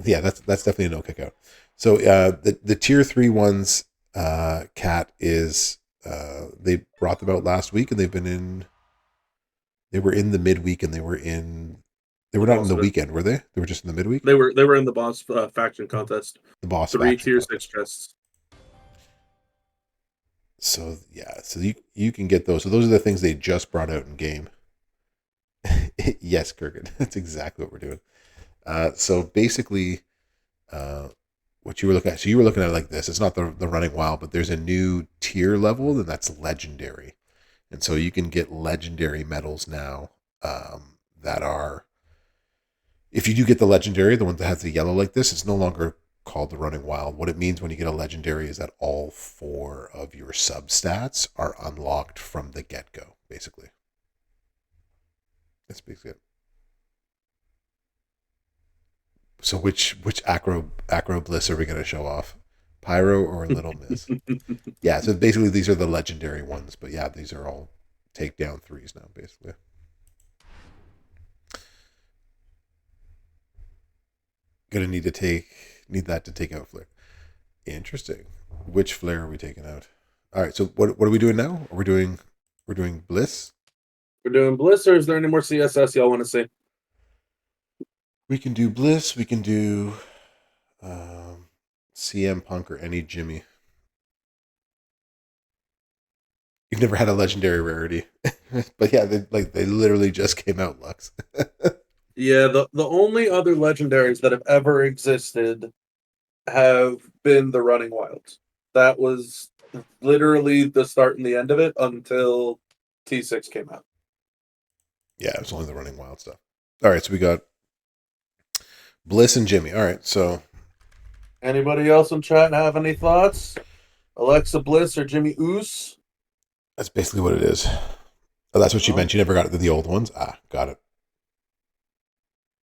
Yeah, that's definitely a no kick out. So the tier 3 ones, Cat is they brought them out last week, and they were in the midweek, and they were not in the weekend, were they? They were just in the midweek. They were in the boss faction contest. The boss 3 faction tier contest. 6 chests. So yeah, so you can get those. So those are the things they just brought out in game. Yes, Kurgan. That's exactly what we're doing. So basically, what you were looking at. So you were looking at it like this. It's not the running wild, but there's a new tier level, and that's legendary. And so you can get legendary medals now that are. If you do get the legendary, the one that has the yellow like this, it's no longer called the running wild. What it means when you get a legendary is that all 4 of your substats are unlocked from the get-go, basically. That's basically it. So which acro bliss are we going to show off? Pyro or Little Miss? Yeah, so basically these are the legendary ones, but yeah, these are all takedown 3s now, basically. Gonna need that to take out flare. Interesting. Which flare are we taking out? All right, so what are we doing now? We're doing bliss. We're doing bliss, or is there any more CSS y'all want to see? We can do bliss. We can do CM Punk or any Jimmy. You've never had a legendary rarity, but yeah, they literally just came out, Lux. Yeah, the only other legendaries that have ever existed have been the Running Wilds. That was literally the start and the end of it until T6 came out. Yeah, it was only the Running Wild stuff. All right, so we got Bliss and Jimmy. All right, so anybody else in chat have any thoughts? Alexa Bliss or Jimmy Oos? That's basically what it is. Oh, that's what she Well, meant. She never got the old ones. Ah, got it.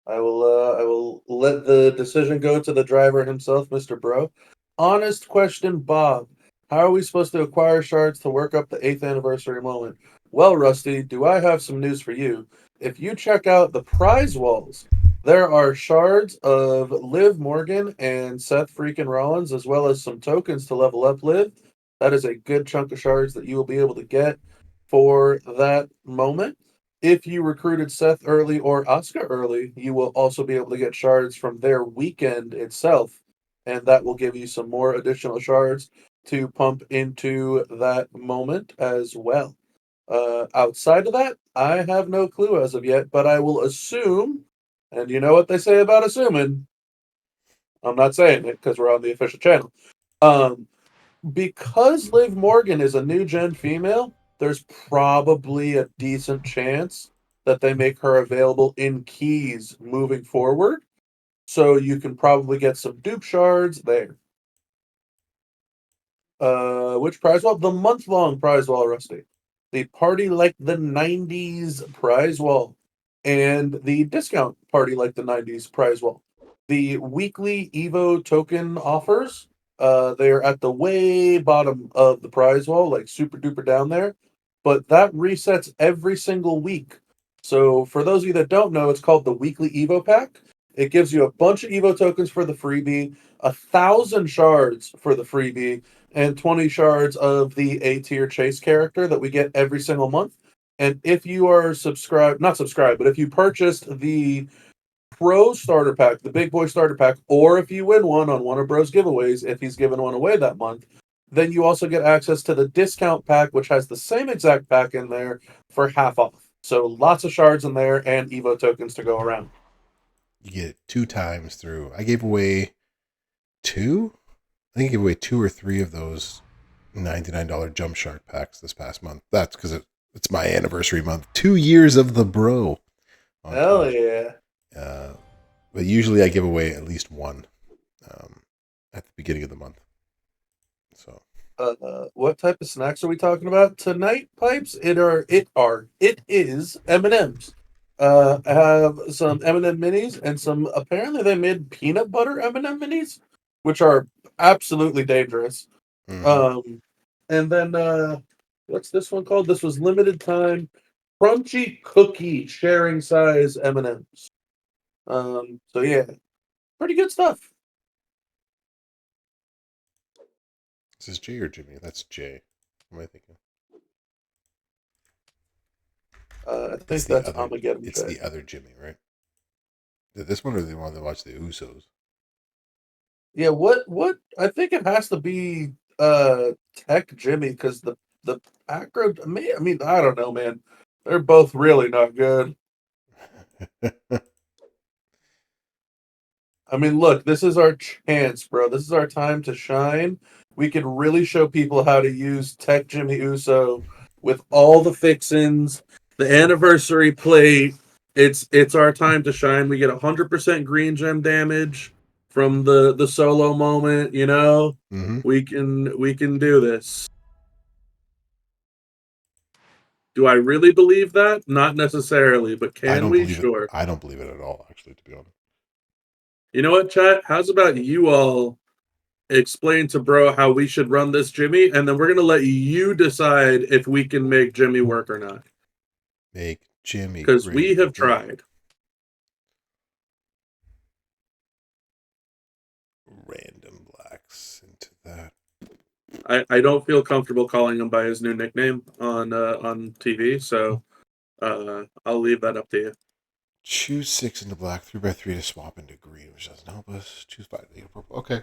I will let the decision go to the driver himself, Mr. Bro. Honest question, Bob. How are we supposed to acquire shards to work up the 8th anniversary moment? Well, Rusty, do I have some news for you? If you check out the prize walls, there are shards of Liv Morgan and Seth freaking Rollins, as well as some tokens to level up Liv. That is a good chunk of shards that you will be able to get for that moment. If you recruited Seth early or Asuka early, you will also be able to get shards from their weekend itself, and that will give you some more additional shards to pump into that moment as well. Outside of that, I have no clue as of yet, but I will assume, and you know what they say about assuming. I'm not saying it because we're on the official channel. Um, because Liv Morgan is a new gen female, there's probably a decent chance that they make her available in keys moving forward. So you can probably get some dupe shards there. Which prize wall? The month long prize wall, Rusty. The party like the 90s prize wall. And the discount party like the 90s prize wall. The weekly Evo token offers, they're at the way bottom of the prize wall, like super duper down there. But that resets every single week. So for those of you that don't know, it's called the weekly Evo pack. It gives you a bunch of Evo tokens for the freebie, 1,000 shards for the freebie, and 20 shards of the A tier chase character that we get every single month. And if you are subscribed, not subscribed, but if you purchased the Pro starter pack, the big boy starter pack, or if you win one on one of Bro's giveaways, if he's giving one away that month, then you also get access to the discount pack, which has the same exact pack in there for half off. So lots of shards in there and Evo tokens to go around. You get it 2 times through. I gave away two. I think I gave away 2 or 3 of those $99 jump shark packs this past month. That's because it's my anniversary month. 2 years of the bro on Hell Twitch. yeah. Uh, but usually I give away at least one um, at the beginning of the month. So What type of snacks are we talking about tonight? Pipes. It is M&Ms. I have some M&M minis and some. Apparently, they made peanut butter M&M minis, which are absolutely dangerous. mm-hmm. Um, and then what's this one called? This was limited time crunchy cookie sharing size M&Ms. So yeah, pretty good stuff. Is this Jay or Jimmy? That's Jay. What am I thinking? I It's think the that's other. Armageddon It's Jay. the other Jimmy, right? This one or the one that watched the Usos? Yeah, what I think it has to be Tech Jimmy because the acro I mean I don't know, man. They're both really not good. I mean, look, this is our chance, bro. This is our time to shine. We can really show people how to use Tech Jimmy Uso with all the fixins, the anniversary plate. It's our time to shine. We get 100% green gem damage from the solo moment, you know? mm-hmm. We can do this. Do I really believe that? Not necessarily, but I can don't we? believe it. Sure. I don't believe it at all. Actually, to be honest. You know what, chat? How's about you all explain to bro how we should run this Jimmy, and then we're gonna let you decide if we can make Jimmy work or not. Make Jimmy Because we great have again. tried. Random blacks into that. I don't feel comfortable calling him by his new nickname on TV, so I'll leave that up to you. Choose 6 into black, 3x3 to swap into green, which doesn't help us. Choose 5 to get purple. Okay.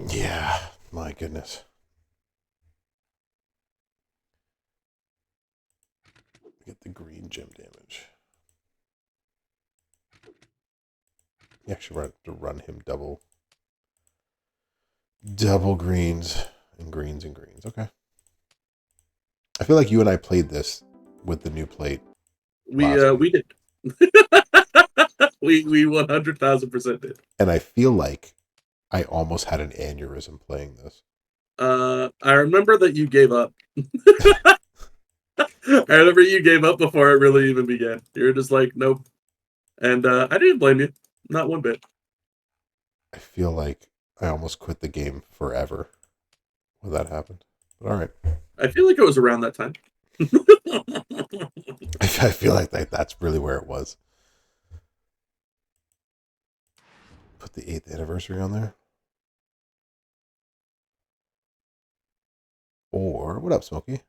Yeah, my goodness. Get the green gem damage. You actually have to run him double greens and greens and greens. Okay. I feel like you and I played this with the new plate last week. We did. We 100,000% did. And I feel like I almost had an aneurysm playing this. I remember that you gave up. I remember you gave up before it really even began. You were just like, nope. And I didn't blame you. Not one bit. I feel like I almost quit the game forever when that happened. But all right. I feel like it was around that time. I feel like that's really where it was. Put the 8th anniversary on there. Or, what up, Smokey?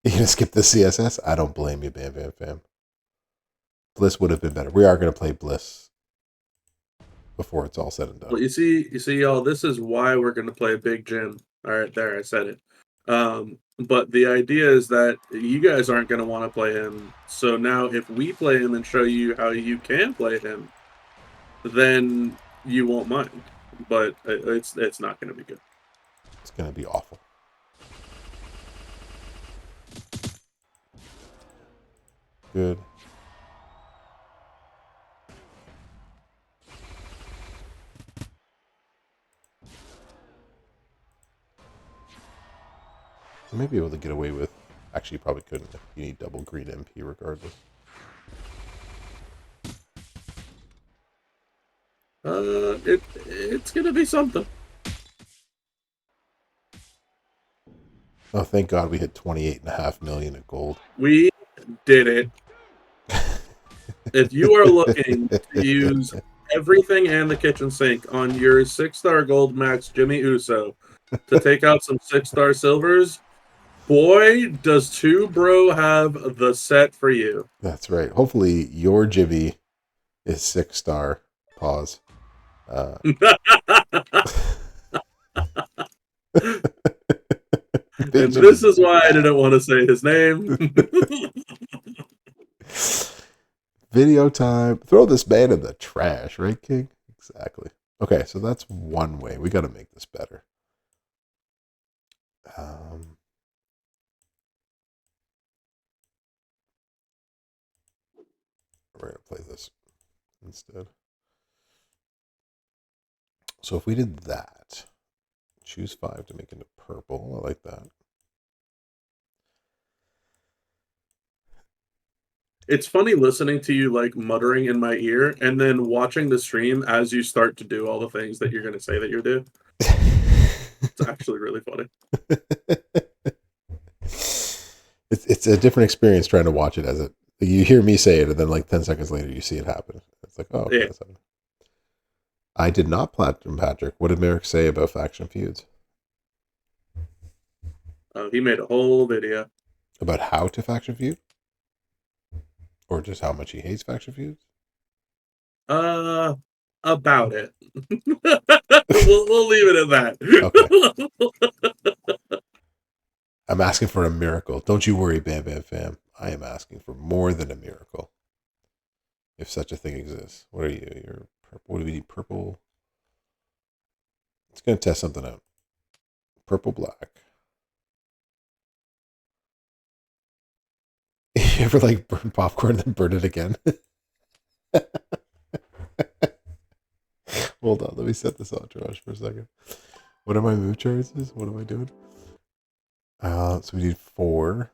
You gonna skip the CSS? I don't blame you, Bam Bam Fam. Bliss would have been better. We are gonna play Bliss before it's all said and done. Well, you see, y'all. This is why we're going to play a big gym. All right, there, I said it. But the idea is that you guys aren't going to want to play him. So now, if we play him and show you how you can play him, then you won't mind. But it's not going to be good. It's gonna be awful. Good. You may be able to get away with. Actually, you probably couldn't. You need double green MP regardless. It's going to be something. Oh, thank God we hit 28.5 million at gold. We did it. If you are looking to use everything and the kitchen sink on your 6-star gold max Jimmy Uso to take out some 6-star silvers, boy, does Two Bro have the set for you. That's right. Hopefully your Jimmy is 6-star. Pause. And this is why I didn't want to say his name. Video time. Throw this man in the trash, right, King? Exactly. Okay, so that's one way. We got to make this better. We're going to play this instead. So if we did that, choose 5 to make into purple. I like that. It's funny listening to you like muttering in my ear and then watching the stream as you start to do all the things that you're going to say that you're doing. It's actually really funny. It's a different experience trying to watch it as it. You hear me say it, and then like 10 seconds later, you see it happen. It's like, oh, okay, that's happening. I did not platinum Patrick. What did Merrick say about faction feuds? He made a whole video about how to faction feud, or just how much he hates faction feuds. About it. we'll leave it at that. Okay. I'm asking for a miracle. Don't you worry, Bam Bam Fam. I am asking for more than a miracle. If such a thing exists. What are you? You're purple. What do we need? Purple. It's going to test something out. Purple black. You ever like burn popcorn and then burn it again? Hold on, let me set this entourage for a second. What are my move choices? What am I doing? So we need 4,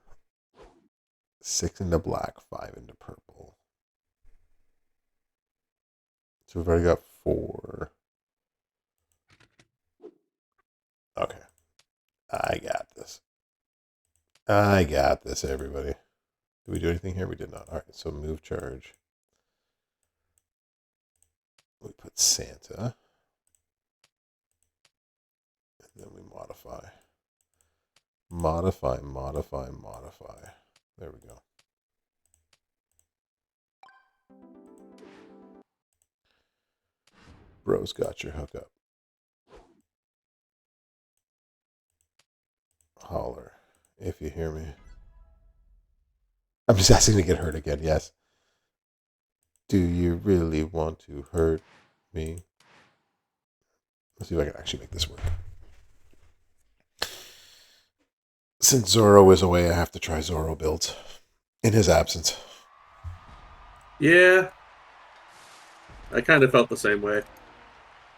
6 into black, 5 into purple. So we've already got 4. Okay. I got this. I got this, everybody. Did we do anything here? We did not. All right, so move charge. We put Santa. And then we modify. Modify, modify, modify. There we go. Bro's got your hookup. Holler if you hear me. I'm just asking to get hurt again, yes. Do you really want to hurt me? Let's see if I can actually make this work. Since Zorro is away, I have to try Zorro builds in his absence. Yeah. I kind of felt the same way.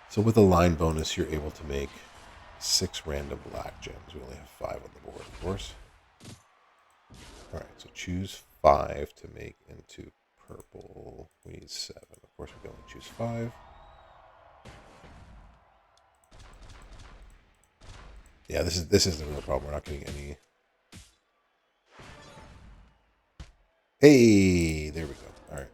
So with a line bonus, you're able to make 6 random black gems. We only have 5 on the board, of course. All right, so choose 5 to make into purple. We need 7. Of course, we can only choose 5. Yeah, this is the real problem. We're not getting any. Hey, there we go. All right.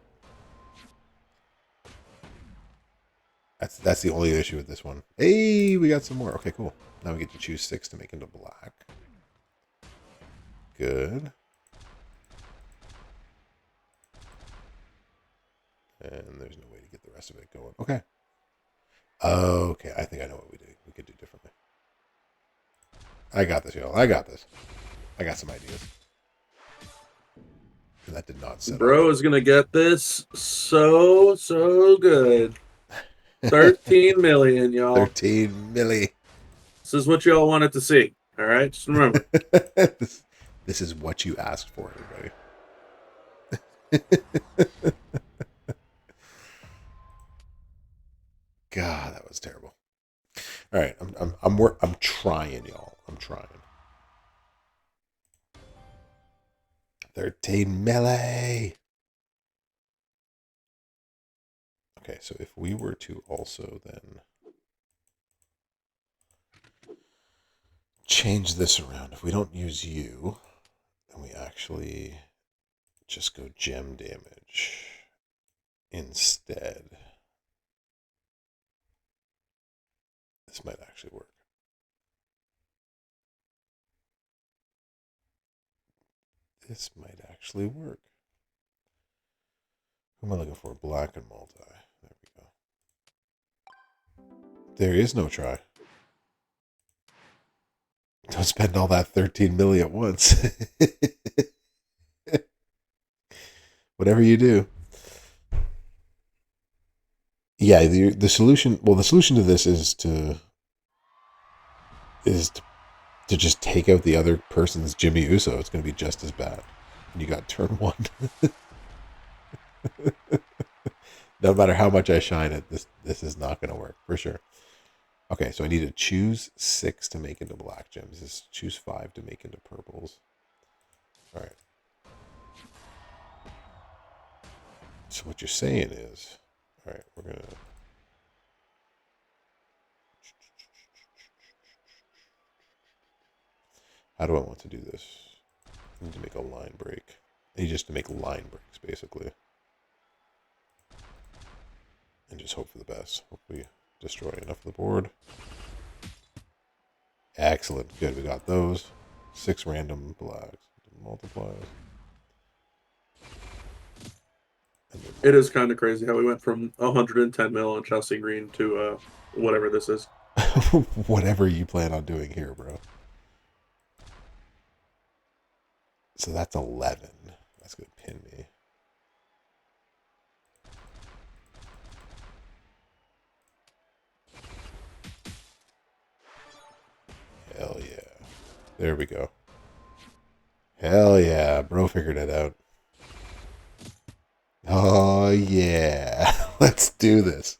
That's the only issue with this one. Hey, we got some more. Okay, cool. Now we get to choose 6 to make into black. Good. And there's no way to get the rest of it going. Okay. Okay, I think I know what we could do differently. I got this, y'all. I got this. I got some ideas. And that did not set Bro up. is gonna get this so good. 13 million, y'all. 13 milli. This is what y'all wanted to see. All right, just remember. this is what you asked for, everybody. God, that was terrible. All right, I'm trying, y'all. I'm trying. 13 melee. Okay, so if we were to also then change this around, if we don't use you, and we actually just go gem damage instead, this might actually work. This might actually work. Who am I looking for? Black and multi. There we go. There is no try. Don't spend all that 13 million at once. Whatever you do. Yeah, the solution. Well, the solution to this is to just take out the other person's Jimmy Uso. It's going to be just as bad. And you got turn 1. No matter how much I shine it, this is not going to work for sure. Okay, so I need to choose 6 to make into black gems. This is choose 5 to make into purples. All right. So what you're saying is, all right, we're gonna. How do I want to do this? I need to make a line break. I need just to make line breaks, basically. And just hope for the best. Hope we destroy enough of the board. Excellent. Good. We got those. 6 random blacks. Multipliers. It is kind of crazy how we went from 110 mil on Chelsea Green to whatever this is. Whatever you plan on doing here, bro. So that's 11. That's going to pin me. Hell yeah. There we go. Hell yeah. Bro figured it out. Oh yeah. Let's do this.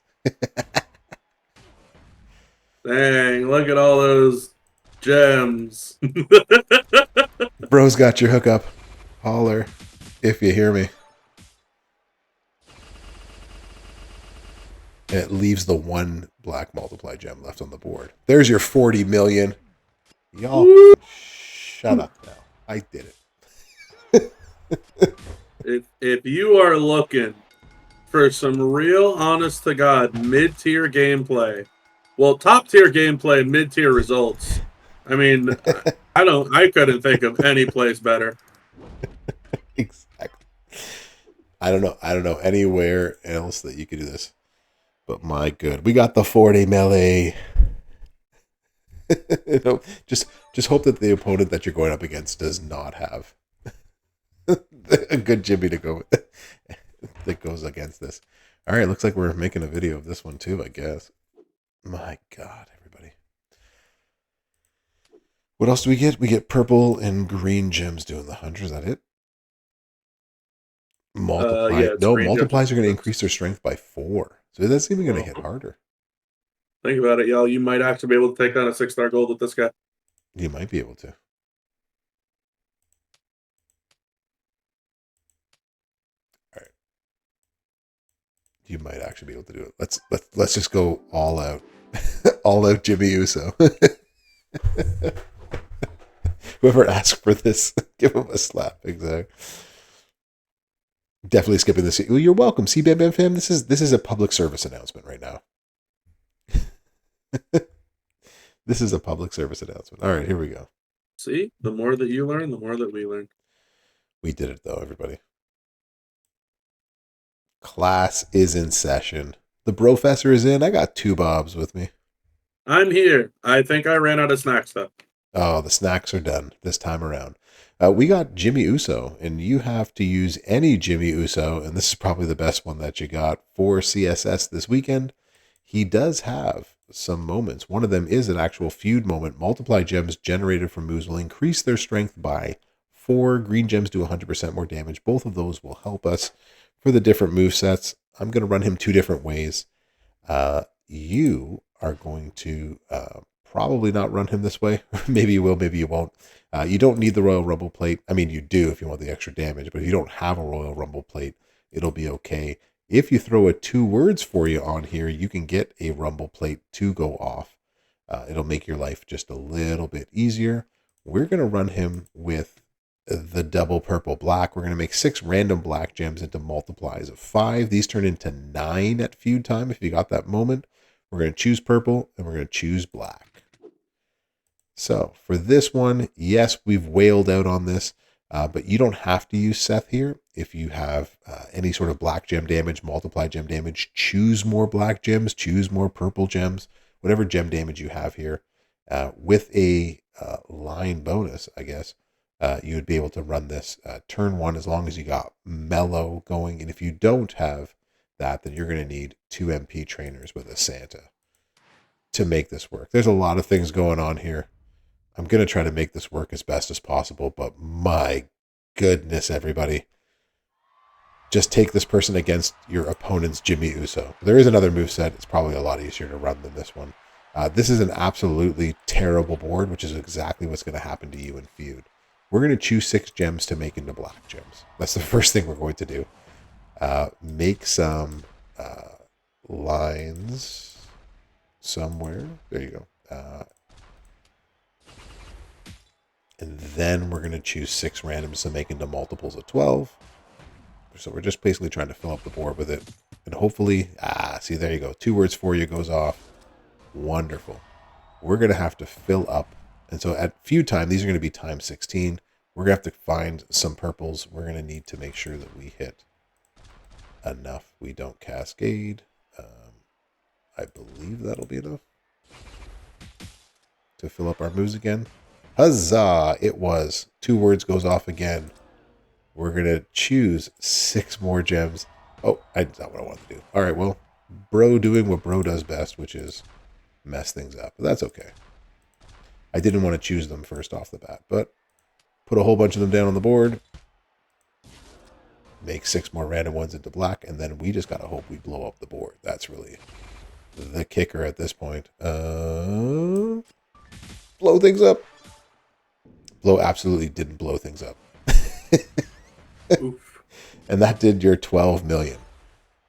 Dang, look at all those gems. Bro's got your hookup. Holler if you hear me. And it leaves the 1 black multiply gem left on the board. There's your 40 million. Y'all shut up now. I did it. if you are looking for some real honest to God mid-tier gameplay, well, top tier gameplay, mid-tier results. I mean, I couldn't think of any place better. Exactly. I don't know anywhere else that you could do this. But my good, we got the 40 melee. just hope that the opponent that you're going up against does not have a good Jimmy to go with that goes against this. All right, looks like we're making a video of this one too, I guess. My God, everybody. What else do we get? We get purple and green gems doing the 100. Is that it? Multiply. Yeah, it's No, green gems. multiplies are going to increase their strength by 4. So that's even going to hit harder. Think about it, y'all. You might actually be able to take on a 6-star gold with this guy. You might be able to. You might actually be able to do it. Let's just go all out, all out Jimmy Uso. Whoever asked for this, give him a slap. Exactly. Definitely skipping this. Well, you're welcome. See, Bam Bam Fam. This is a public service announcement right now. This is a public service announcement. All right, here we go. See, the more that you learn, the more that we learn. We did it though, everybody. Class is in session. The Brofessor is in. I got 2 Bobs with me. I'm here. I think I ran out of snacks, though. Oh, the snacks are done this time around. We got Jimmy Uso, and you have to use any Jimmy Uso, and this is probably the best one that you got for CSS this weekend. He does have some moments. One of them is an actual feud moment. Multiply gems generated from moves will increase their strength by 4. Green gems do 100% more damage. Both of those will help us for the different move sets. I'm going to run him 2 different ways. You are going to probably not run him this way. Maybe you will, maybe you won't. You don't need the Royal Rumble plate. I mean, you do if you want the extra damage, but if you don't have a Royal Rumble plate, it'll be okay. If you throw a 2 words for you on here, you can get a Rumble plate to go off. It'll make your life just a little bit easier. We're going to run him with the double purple black. We're going to make 6 random black gems into multiplies of 5. These turn into 9 at feud time if you got that moment. We're going to choose purple and we're going to choose black. So for this one, yes, we've wailed out on this, but you don't have to use Seth here. If you have any sort of black gem damage, multiply gem damage, choose more black gems, choose more purple gems, whatever gem damage you have here. With a line bonus, I guess, you would be able to run this turn 1 as long as you got mellow going. And if you don't have that, then you're going to need 2 MP trainers with a Santa to make this work. There's a lot of things going on here. I'm going to try to make this work as best as possible, but my goodness, everybody. Just take this person against your opponent's Jimmy Uso. There is another moveset. It's probably a lot easier to run than this one. This is an absolutely terrible board, which is exactly what's going to happen to you in feud. We're going to choose 6 gems to make into black gems. That's the first thing we're going to do. Make some lines somewhere. There you go. And then we're going to choose 6 randoms to make into multiples of 12. So we're just basically trying to fill up the board with it. And hopefully, see, there you go. 2 words for you goes off. Wonderful. We're going to have to fill up. And so at feud time, these are going to be times 16. We're going to have to find some purples. We're going to need to make sure that we hit enough. We don't cascade. I believe that'll be enough to fill up our moves again. Huzzah! It was. 2 words goes off again. We're going to choose 6 more gems. Oh, that's not what I wanted to do. All right, well, bro doing what bro does best, which is mess things up. But that's okay. I didn't want to choose them first off the bat, but put a whole bunch of them down on the board. Make 6 more random ones into black, and then we just got to hope we blow up the board. That's really the kicker at this point. Blow things up. Blow absolutely didn't blow things up. And that did your 12 million.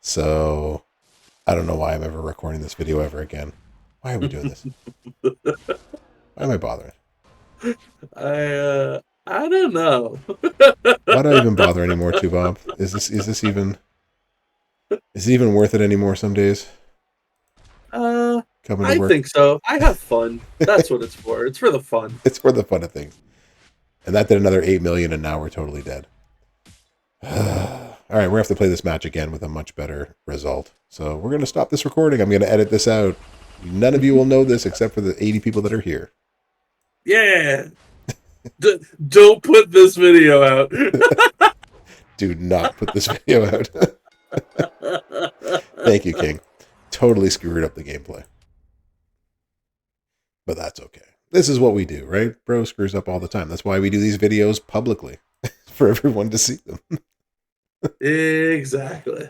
So I don't know why I'm ever recording this video ever again. Why are we doing this? Why am I bothering? I don't know. Why do I even bother anymore, too, Bob? Is this even worth it anymore some days? I Coming to work? think so. I have fun. That's what it's for. It's for the fun. It's for the fun of things. And that did another 8 million, and now we're totally dead. All right, we're going to have to play this match again with a much better result. So we're going to stop this recording. I'm going to edit this out. None of you will know this except for the 80 people that are here. Yeah. Don't put this video out. Do not put this video out. Thank you, King. Totally screwed up the gameplay. But that's okay. This is what we do, right? Bro screws up all the time. That's why we do these videos publicly. For everyone to see them. Exactly.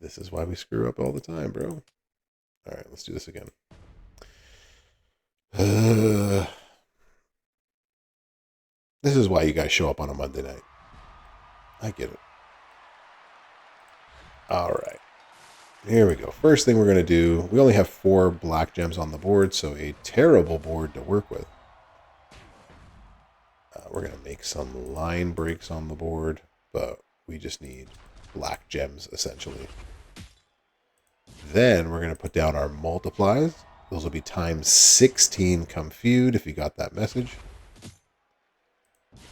This is why we screw up all the time, bro. All right, let's do this again. This is why you guys show up on a Monday night. I get it. All right. Here we go. First thing we're going to do, we only have 4 black gems on the board, so a terrible board to work with. We're going to make some line breaks on the board, but we just need black gems, essentially. Then we're going to put down our multiplies. Those will be times 16 come feud, if you got that message.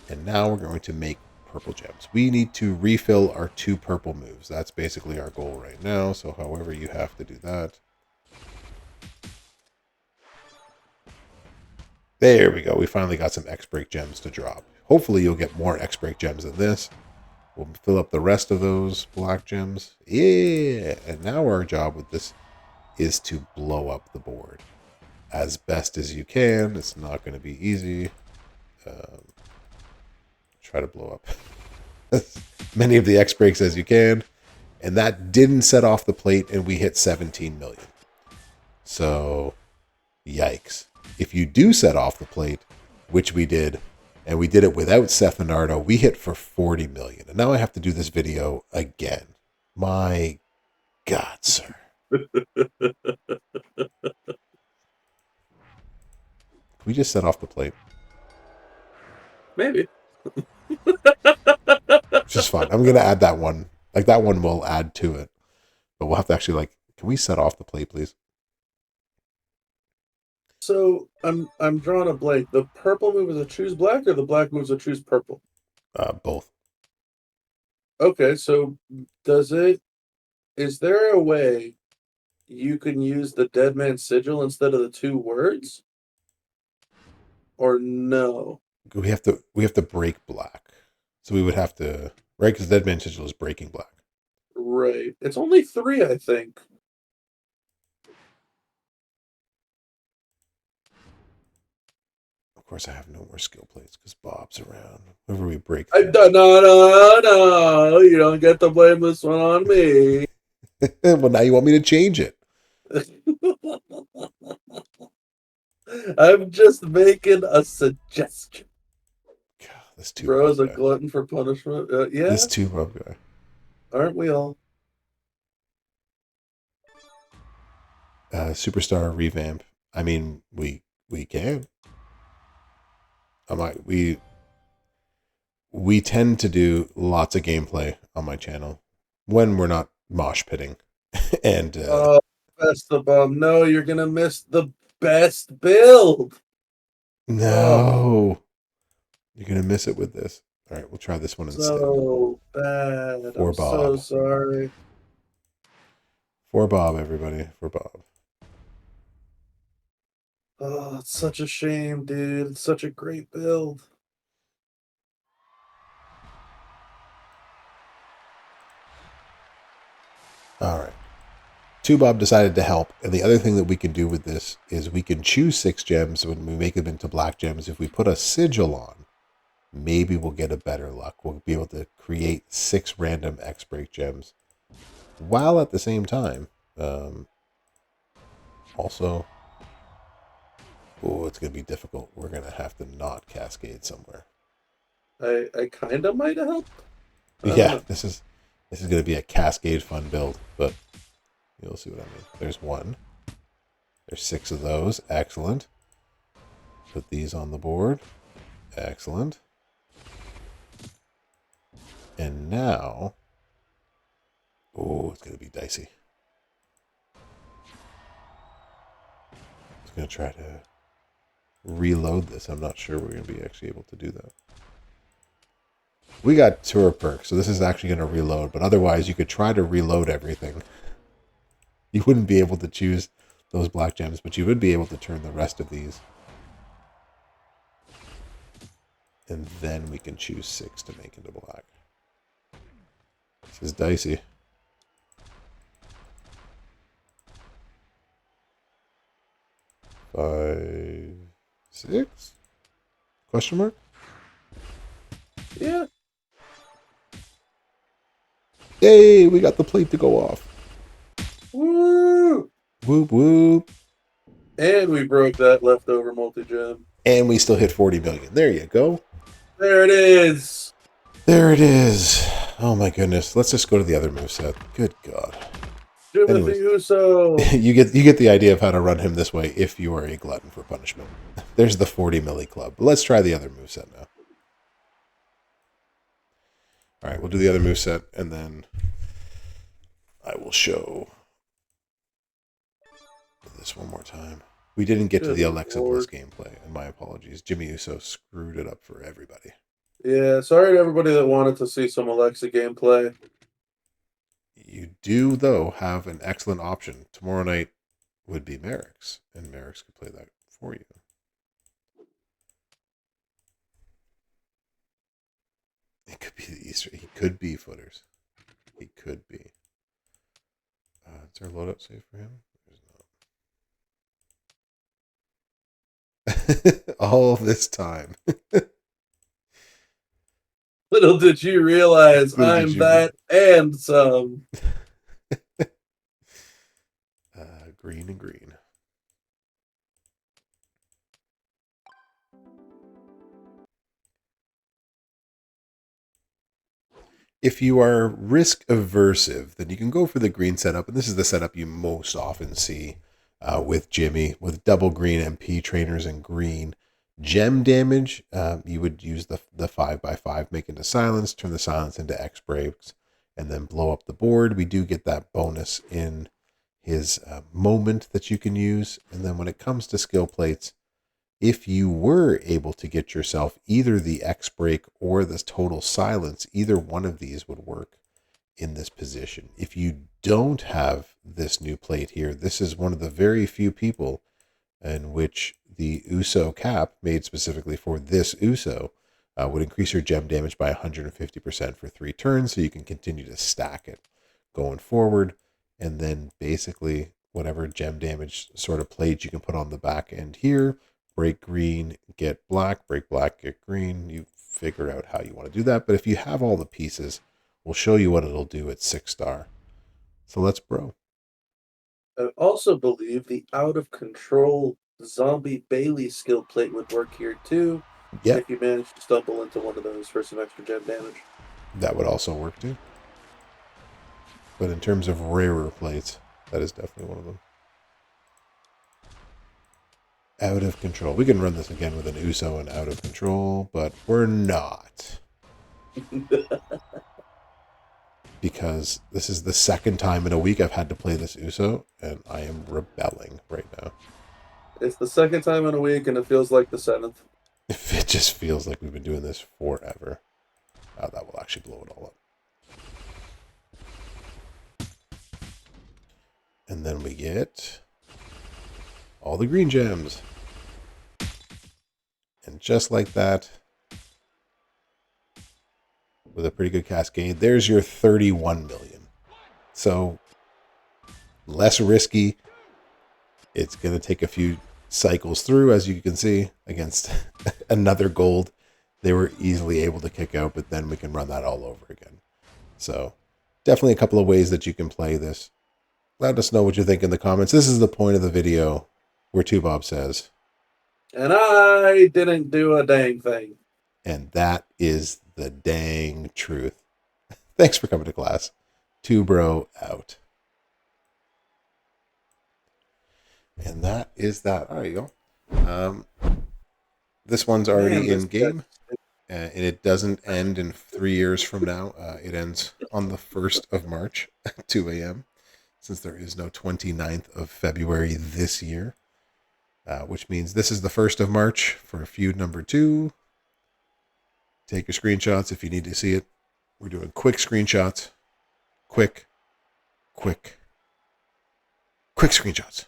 And now we're going to make purple gems. We need to refill our 2 purple moves. That's basically our goal right now. So however you have to do that. There we go. We finally got some X-Break gems to drop. Hopefully you'll get more X-Break gems than this. We'll fill up the rest of those black gems. Yeah! And now our job with this is to blow up the board as best as you can. It's not going to be easy. Try to blow up as many of the X breaks as you can. And that didn't set off the plate, and we hit 17 million. So, yikes. If you do set off the plate, which we did, and we did it without Seth and Nardo, we hit for 40 million. And now I have to do this video again. My God, sir. Can we just set off the plate? Maybe. Just fine. I'm going to add that one. Like, that one will add to it. But we'll have to actually, like, can we set off the plate, please? So I'm drawing a blank. The purple move is a choose black, or the black move is a choose purple? Both. Okay, so is there a way you can use the dead man's sigil instead of the 2 words? Or no? We have to break black. So we would have to, right? Because Dead Man Sigil is breaking black. Right. It's only 3, I think. Of course, I have no more skill plates because Bob's around. Whenever we break No, you don't get to blame this one on me. well, now you want me to change it. I'm just making a suggestion. God, this 2 Bro is a guy. glutton for punishment. Yeah. This 2 guy. Aren't we all? Superstar revamp. I mean, we can. We tend to do lots of gameplay on my channel when we're not mosh pitting. And best of them. No, you're gonna miss the best build. No, you're gonna miss it with this. All right, we'll try this one instead. So bad. For I'm Bob. so sorry. For Bob, everybody. For Bob. Oh, it's such a shame, dude. It's such a great build. All right. 2 Bob decided to help, and the other thing that we can do with this is we can choose 6 gems when we make them into black gems. If we put a sigil on, maybe we'll get a better luck. We'll be able to create 6 random X-Break gems, while at the same time, also, oh, it's going to be difficult. We're going to have to not cascade somewhere. I kind of might have helped. Yeah, this is going to be a cascade fun build, but you'll see what I mean. There's 1. There's 6 of those. Excellent. Put these on the board. Excellent. And now, oh, it's going to be dicey. I was going to try to reload this. I'm not sure we're going to be actually able to do that. We got tour perks, so this is actually going to reload, but otherwise you could try to reload everything. You wouldn't be able to choose those black gems, but you would be able to turn the rest of these. And then we can choose 6 to make into black. This is dicey. Five, 6? Question mark? Yeah. Yay, we got the plate to go off. Woo! Whoop whoop. And we broke that leftover multi-gem. And we still hit 40 million. There you go. There it is. There it is. Oh my goodness. Let's just go to the other moveset. Good God. Timothy Anyways, Uso. you get the idea of how to run him this way if you are a glutton for punishment. There's the 40 milli club. But let's try the other moveset now. All right, we'll do the other moveset, and then I will show this one more time. We didn't get to Good the Alexa Bliss Lord. gameplay, and my apologies. Jimmy Uso screwed it up for everybody. Yeah, sorry to everybody that wanted to see some Alexa gameplay. You do, though, have an excellent option. Tomorrow night would be Merrick's, and Merrick's could play that for you. It could be the Easter. He could be Footers. He could be. Is there a loadout save for him? There's not. All this time. Little did you realize Little did I'm you that and some. Green and green. If you are risk aversive, then you can go for the green setup, and this is the setup you most often see with Jimmy, with double green MP trainers and green. Gem damage, you would use the 5x5, make into silence, turn the silence into X breaks, and then blow up the board. We do get that bonus in his moment that you can use. And then when it comes to skill plates, if you were able to get yourself either the X break or the total silence, either one of these would work in this position. If you don't have this new plate here, this is one of the very few people in which the Uso cap, made specifically for this Uso, would increase your gem damage by 150% for 3 turns, so you can continue to stack it going forward. And then basically whatever gem damage sort of plate you can put on the back end here, break green, get black, break black, get green. You figure out how you want to do that. But if you have all the pieces, we'll show you what it'll do at 6-star. So let's bro. I also believe the out of control zombie Bailey skill plate would work here too. Yeah, If you manage to stumble into one of those for some extra gem damage. that would also work too. But in terms of rarer plates, that is definitely one of them. Out of control. We can run this again with an Uso and out of control, but we're not. Because this is the second time in a week I've had to play this Uso, and I am rebelling right now. It's the second time in a week, and it feels like the 7th. It just feels like we've been doing this forever. Oh, that will actually blow it all up. And then we get all the green gems. And just like that, with a pretty good cascade, there's your 31 million. So less risky. It's going to take a few cycles through, as you can see, against another gold. They were easily able to kick out, but then we can run that all over again. So definitely a couple of ways that you can play this. Let us know what you think in the comments. This is the point of the video where Two Bob says, And I didn't do a dang thing. and that is the dang truth. Thanks for coming to class. Two Bro out. And that is that. All right, you go. This one's already in game, and it doesn't end in 3 years from now. It ends on the 1st of March at 2 a.m., since there is no 29th of February this year, which means this is the 1st of March for feud number 2. Take your screenshots if you need to see it. We're doing quick screenshots. Quick screenshots.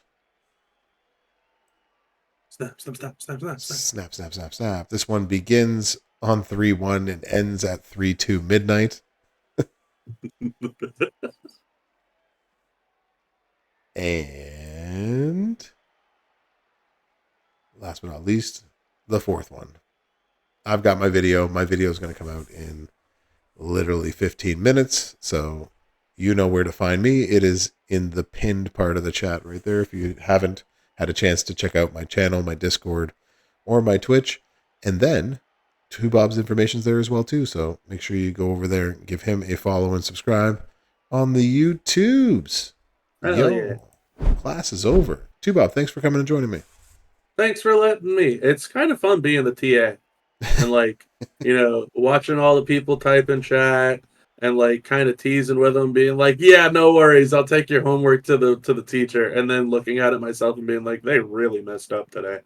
Snap, snap, snap, snap, snap, snap. Snap, snap, snap, snap. This one begins on 3/1 and ends at 3/2 midnight. And last but not least, the 4th one. I've got my video. My video is going to come out in literally 15 minutes. So you know where to find me. It is in the pinned part of the chat right there. If you haven't had a chance to check out my channel, my Discord, or my Twitch, and then Two Bob's information's there as well too. So make sure you go over there, give him a follow and subscribe on the YouTubes. Hell yeah. Yo, class is over. Two Bob, thanks for coming and joining me. Thanks for letting me. It's kind of fun being the TA and like, watching all the people type in chat and like kind of teasing with them, being like, "Yeah, no worries, I'll take your homework to the teacher," and then looking at it myself and being like, "They really messed up today."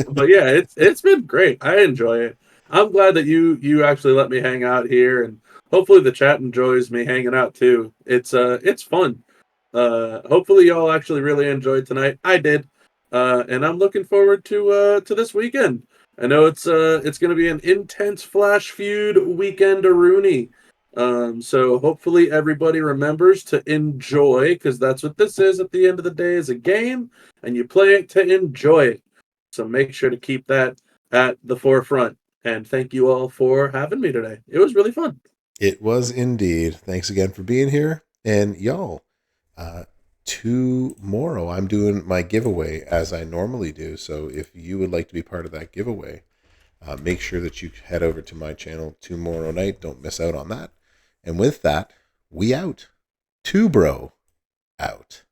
But yeah, it's been great. I enjoy it. I'm glad that you actually let me hang out here, and hopefully the chat enjoys me hanging out too. It's fun. Hopefully y'all actually really enjoyed tonight. I did, and I'm looking forward to this weekend. I know it's going to be an intense Flash feud weekend, a Rooney. So hopefully everybody remembers to enjoy, because that's what this is at the end of the day, is a game, and you play it to enjoy it. So make sure to keep that at the forefront. And thank you all for having me today. It was really fun. It was indeed. Thanks again for being here. And y'all, uh, tomorrow I'm doing my giveaway as I normally do. So if you would like to be part of that giveaway, make sure that you head over to my channel tomorrow night. Don't miss out on that. And with that, we out. Two Bro out.